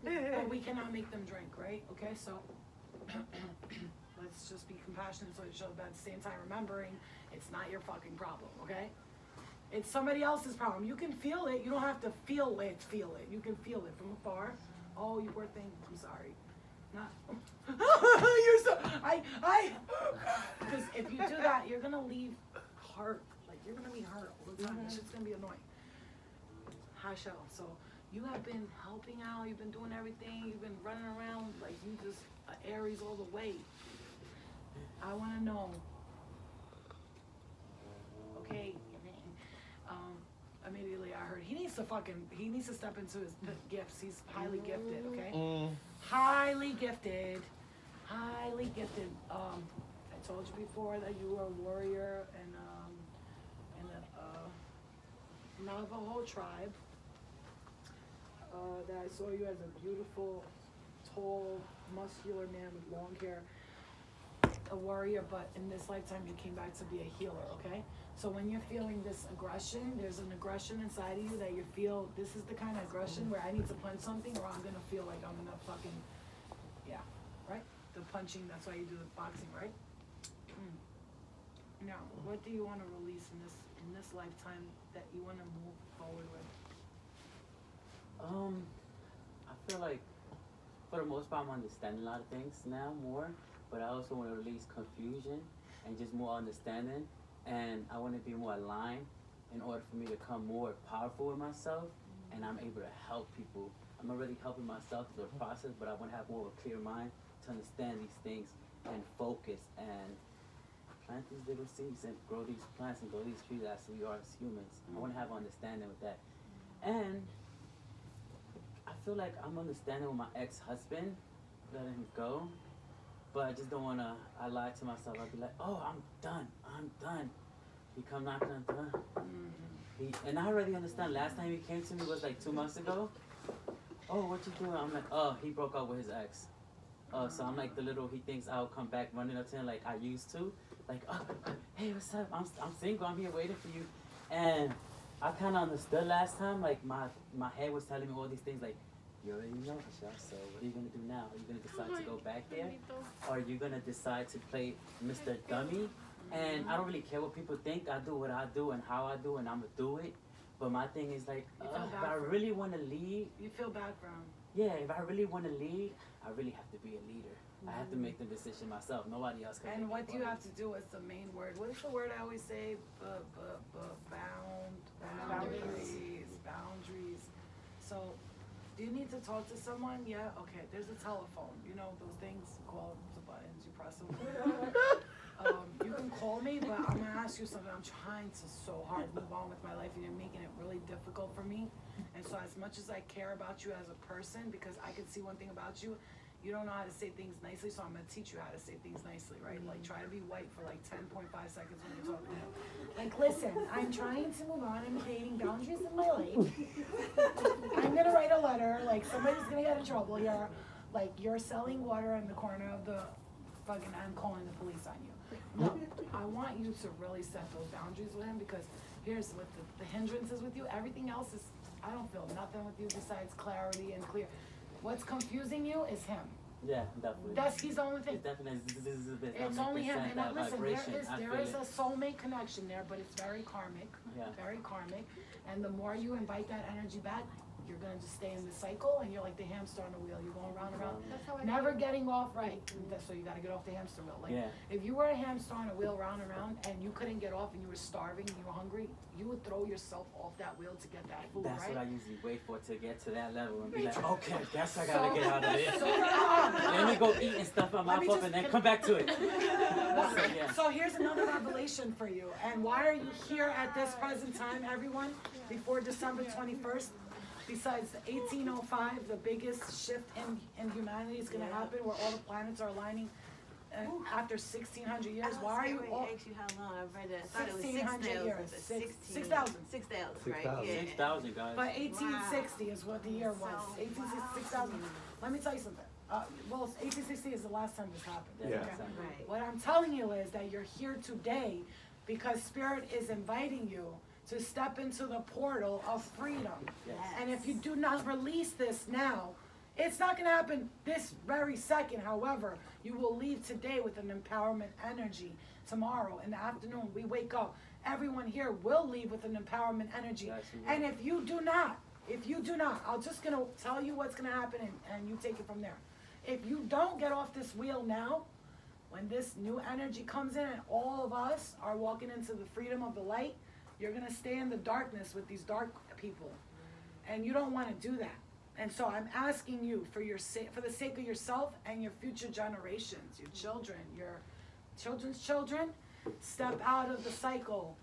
But we cannot make them drink, right? Okay, so let's just be compassionate to each other, but at the same time remembering it's not your fucking problem, okay? It's somebody else's problem. You can feel it. You don't have to feel it. You can feel it from afar. Oh, you poor thing. I'm sorry. Not. You're so. Because if you do that, you're gonna leave hurt. Like you're gonna be hurt all the time. That shit's gonna be annoying. Hi, Shell. So you have been helping out. You've been doing everything. You've been running around like you just Aries all the way. I want to know. Okay. Immediately I heard he needs to step into his gifts. He's highly gifted, okay? Highly gifted. I told you before that you were a warrior in the Navajo tribe. That I saw you as a beautiful, tall, muscular man with long hair. A warrior, but in this lifetime you came back to be a healer, okay? So when you're feeling this aggression, there's an aggression inside of you that you feel, this is the kind of aggression where I need to punch something or I'm gonna feel like I'm gonna fucking, yeah, right? The punching, that's why you do the boxing, right? Now, what do you want to release in this lifetime that you want to move forward with? I feel like for the most part I'm understanding a lot of things now more. But I also want to release confusion and just more understanding. And I want to be more aligned in order for me to become more powerful with myself. And I'm able to help people. I'm already helping myself through the process, but I want to have more of a clear mind to understand these things and focus and plant these little seeds and grow these plants and grow these trees as we are as humans. I want to have understanding with that. And I feel like I'm understanding with my ex-husband, letting him go. But I just don't want to, I lie to myself. I'd be like, oh, I'm done. He come knocking on the door. And I already understand. Last time he came to me was like 2 months ago. Oh, what you doing? I'm like, oh, he broke up with his ex. So I'm like he thinks I'll come back running up to him like I used to. Like, oh, hey, what's up? I'm single. I'm here waiting for you. And I kind of understood last time. Like my head was telling me all these things like, you already know, Michelle, so what are you going to do now? Are you going to decide to go back there? Or are you going to decide to play Mr. Dummy? And I don't really care what people think. I do what I do and how I do, and I'm going to do it. But my thing is like, You feel if bad I for really want to lead, You feel bad for him. yeah, if I really want to lead, I really have to be a leader. I have to make the decision myself. Nobody else can. And make what it you for me. have to do is the main word. What is the word I always say? Boundaries. So, do you need to talk to someone? Yeah? Okay, there's a telephone. You know, those things called the buttons, you press them. You can call me, but I'm gonna ask you something. I'm trying to so hard move on with my life, and you're making it really difficult for me. And so, as much as I care about you as a person, because I can see one thing about you, you don't know how to say things nicely, so I'm gonna teach you how to say things nicely, right? Like, try to be white for like 10.5 seconds when you're talking to me. Like, listen, I'm trying to move on. I'm creating boundaries in my life. I'm gonna write a letter. Like, somebody's gonna get in trouble here. Like, you're selling water in the corner of the fucking, I'm calling the police on you. No, I want you to really set those boundaries with him, because here's what the hindrances with you. Everything else is, I don't feel nothing with you besides clarity and clear. What's confusing you is him. Yeah, definitely. He's the only thing. It's definitely, this is the best. It's only him. And now, listen, there is a a soulmate connection there, but it's very karmic. Yeah. Very karmic. And the more you invite that energy back, you're gonna just stay in the cycle, and you're like the hamster on the wheel. You're going round and round, That's how I never feel. getting off. Right. So you gotta get off the hamster wheel. Like, Yeah. if you were a hamster on a wheel round and round, and you couldn't get off, and you were starving, and you were hungry, you would throw yourself off that wheel to get that food, That's right? what I usually wait for, to get to that level and be like, okay, guess I gotta get out of this. So, Let me go eat and stuff my Let me mouth up just- and then come back to it. Yeah. So here's another revelation for you. And why are you here at this present time, everyone, before December 21st? Besides the 1805, the biggest shift in humanity is going to happen, where all the planets are aligning after 1,600 years. Why are you all? Ask you how long I've read it. I thought it was 1,600 years. 6,000. 6,000, right? 6,000. Yeah. 6,000 guys. But 1860 is what the year was. 1860, Let me tell you something. Well, 1860 is the last time this happened. Yeah. Okay. Right. What I'm telling you is that you're here today because Spirit is inviting you to step into the portal of freedom. Yes. And if you do not release this now, it's not going to happen this very second. However, you will leave today with an empowerment energy. Tomorrow in the afternoon, we wake up. Everyone here will leave with an empowerment energy. Yes, you will. And if you do not, I'm just going to tell you what's going to happen, and you take it from there. If you don't get off this wheel now, when this new energy comes in and all of us are walking into the freedom of the light, you're going to stay in the darkness with these dark people. And you don't want to do that. And so I'm asking you, for the sake of yourself and your future generations, your children, your children's children, step out of the cycle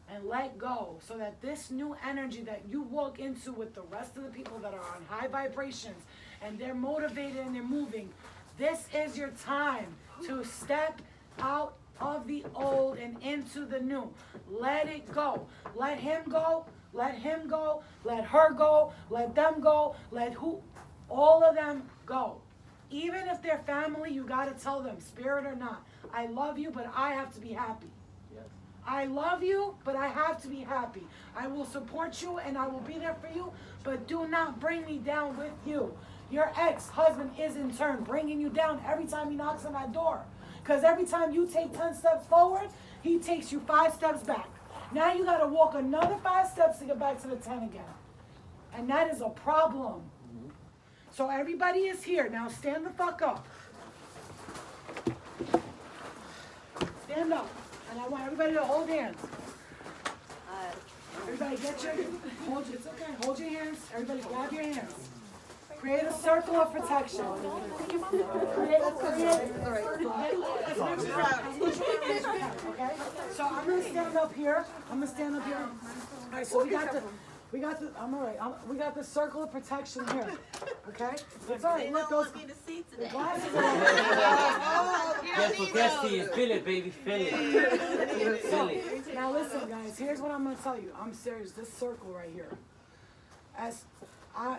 and let go, so that this new energy that you walk into with the rest of the people that are on high vibrations and they're motivated and they're moving, this is your time to step out of the old and into the new. Let it go. Let him go. Let him go. Let her go. Let them go. All of them go. Even if they're family, you got to tell them, spirit or not, I love you, but I have to be happy. Yes. I love you, but I have to be happy. I will support you and I will be there for you, but do not bring me down with you. Your ex-husband is in turn bringing you down every time he knocks on that door. Because every time you take 10 steps forward, he takes you 5 steps back. Now you got to walk another 5 steps to get back to the 10 again. And that is a problem. So everybody is here. Now stand the fuck up. Stand up. And I want everybody to hold hands. Everybody it's okay. Hold your hands. Everybody grab your hands. Create a circle of protection. Okay? So I'm gonna stand up here. All right, so we got the, I'm all right. We got the circle of protection here. Okay? It's all right. Look, those the glasses are Yes, progressive. Feel it, baby. Feel it. Feel it. Now listen, guys. Here's what I'm gonna tell you. I'm serious. This circle right here,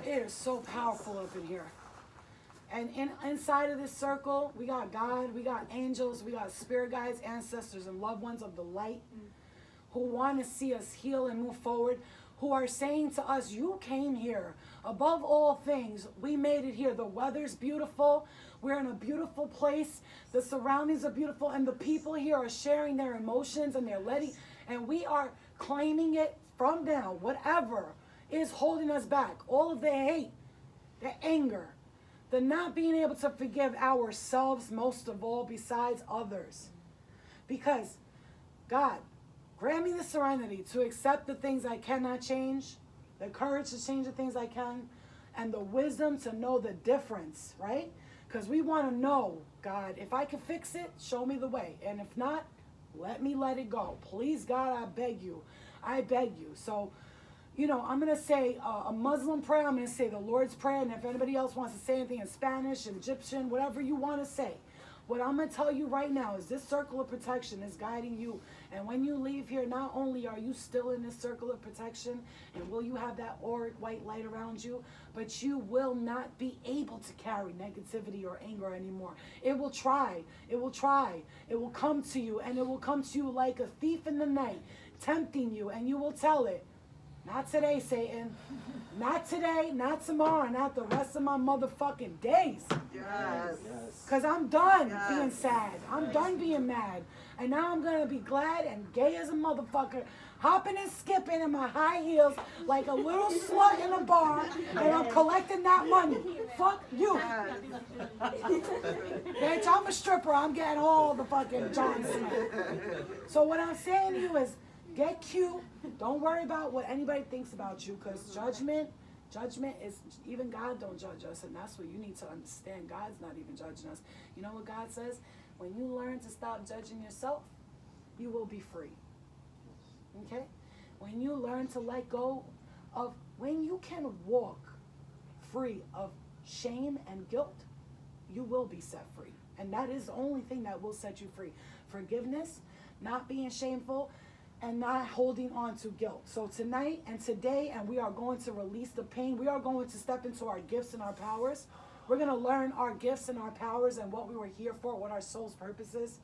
it is so powerful up in here. And inside of this circle, we got God, we got angels, we got spirit guides, ancestors, and loved ones of the light who want to see us heal and move forward, who are saying to us, you came here. Above all things, we made it here. The weather's beautiful. We're in a beautiful place. The surroundings are beautiful. And the people here are sharing their emotions and and we are claiming it from now, whatever is holding us back, all of the hate, the anger, the not being able to forgive ourselves most of all besides others. Because God, grant me the serenity to accept the things I cannot change, the courage to change the things I can, and the wisdom to know the difference, right? Because we want to know, God, if I can fix it, show me the way. And if not, let me let it go. Please, God, I beg you. I beg you. So, I'm going to say a Muslim prayer. I'm going to say the Lord's Prayer. And if anybody else wants to say anything in Spanish, Egyptian, whatever you want to say. What I'm going to tell you right now is this circle of protection is guiding you. And when you leave here, not only are you still in this circle of protection, and will you have that auric white light around you, but you will not be able to carry negativity or anger anymore. It will try. It will try. It will come to you, and it will come to you like a thief in the night, tempting you, and you will tell it, not today, Satan. Not today, not tomorrow, not the rest of my motherfucking days. Yes. Because I'm done being sad. I'm done being mad. And now I'm going to be glad and gay as a motherfucker, hopping and skipping in my high heels like a little slut in a bar, and I'm collecting that money. Fuck you. Bitch, I'm a stripper. I'm getting all the fucking John Smith. So what I'm saying to you is, get cute. Don't worry about what anybody thinks about you, because judgment is, even God don't judge us, and that's what you need to understand. God's not even judging us. You know what God says? When you learn to stop judging yourself, you will be free. Okay? When you learn to let go of, when you can walk free of shame and guilt, you will be set free. And that is the only thing that will set you free. Forgiveness, not being shameful, and not holding on to guilt. So tonight and today, and we are going to release the pain. We are going to step into our gifts and our powers. We're going to learn our gifts and our powers and what we were here for, what our soul's purpose is.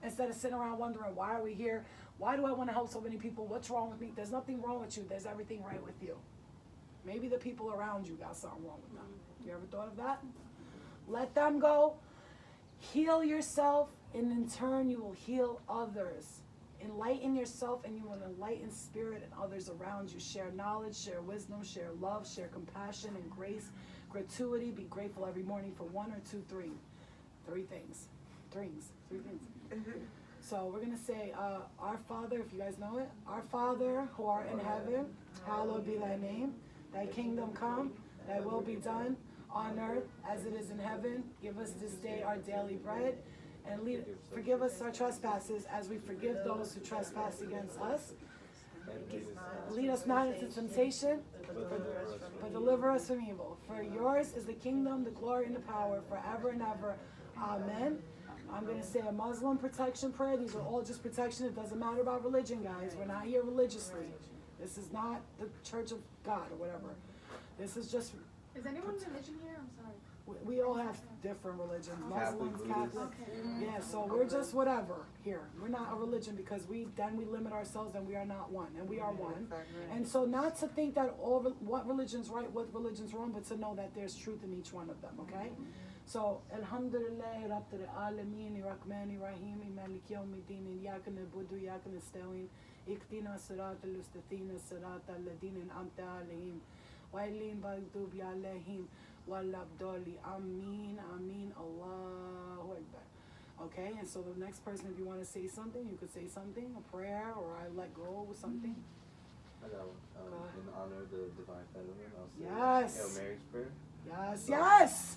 Instead of sitting around wondering, why are we here? Why do I want to help so many people? What's wrong with me? There's nothing wrong with you. There's everything right with you. Maybe the people around you got something wrong with them. You ever thought of that? Let them go. Heal yourself, and in turn, you will heal others. Enlighten yourself, and you will enlighten spirit and others around you. Share knowledge, share wisdom, share love, share compassion and grace, gratuity. Be grateful every morning for one or two, three things. So we're going to say, our Father, if you guys know it, our Father who art in heaven, hallowed be thy name. Thy kingdom come, thy will be done on earth as it is in heaven. Give us this day our daily bread. And forgive us our trespasses as we forgive those who trespass against us. Lead us not into temptation, but deliver us from evil. For yours is the kingdom, the glory, and the power forever and ever. Amen. I'm going to say a Muslim protection prayer. These are all just protection. It doesn't matter about religion, guys. We're not here religiously. This is not the Church of God or whatever. This is just... Is anyone religion here? I'm sorry. We all have different religions, Muslims, Catholics. Yeah, so we're just whatever here. We're not a religion because we limit ourselves and we are not one, and we are one. And so not to think that what religion's right, what religion's wrong, but to know that there's truth in each one of them, okay? So, Alhamdulillah, Rabbil Alameen, Rahmani Rahim, Malik Yawmiddin, Iyyaka na'budu, Iyyaka nasta'in, Ihdina sirata al-mustaqim, sirata alladhina an'amta alayhim, Wailin maghdubi alayhim, Walabdoli, Ameen, Ameen, Allahu Akbar. Okay, and so the next person, if you want to say something, you could say something, a prayer, or I let go with something. I got one. In honor of the divine feminine, I'll say Yes. Hail Mary's prayer. Yes, yes.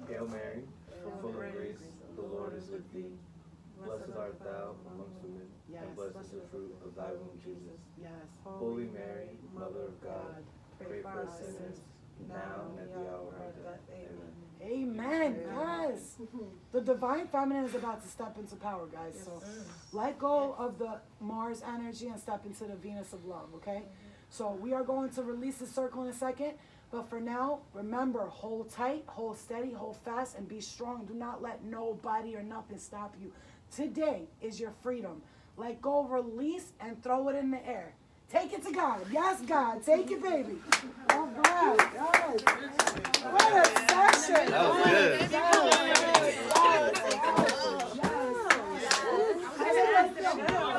Hail Mary, full of grace, the Lord is with thee. Blessed art thou amongst women, Yes. and blessed is the fruit of thy womb, Jesus. Yes. Holy Mary, Mother of God, pray for us sinners, now and at the hour of our death. Amen. Amen. Yes. The divine feminine is about to step into power, guys. So let go of the Mars energy and step into the Venus of love, okay? So we are going to release the circle in a second. But for now, remember, hold tight, hold steady, hold fast, and be strong. Do not let nobody or nothing stop you. Today is your freedom. Let go, release, and throw it in the air. Take it to God. Yes, God. Take it, baby. All right. Yes. What a session. That was good. Yes.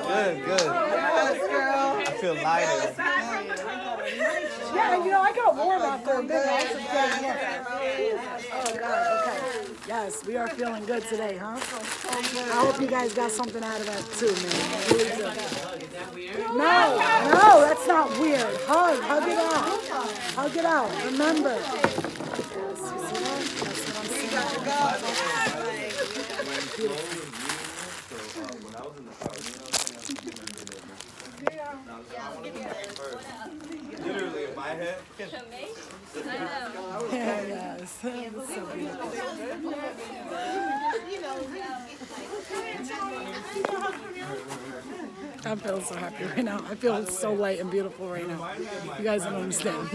Good, good. Yes, girl. I feel feel lighter. Yeah, you know, I got warm after a big house of getting here. Oh, God, okay. Yes, we are feeling good today, huh? I hope you guys got something out of that, too, man. I really do. No, that's not weird. Hug it out. Hug it out. Remember. Yes, you see that? That's what I'm Literally in my head. Yes. So beautiful. I feel so happy right now. I feel so light and beautiful right now. You guys don't understand.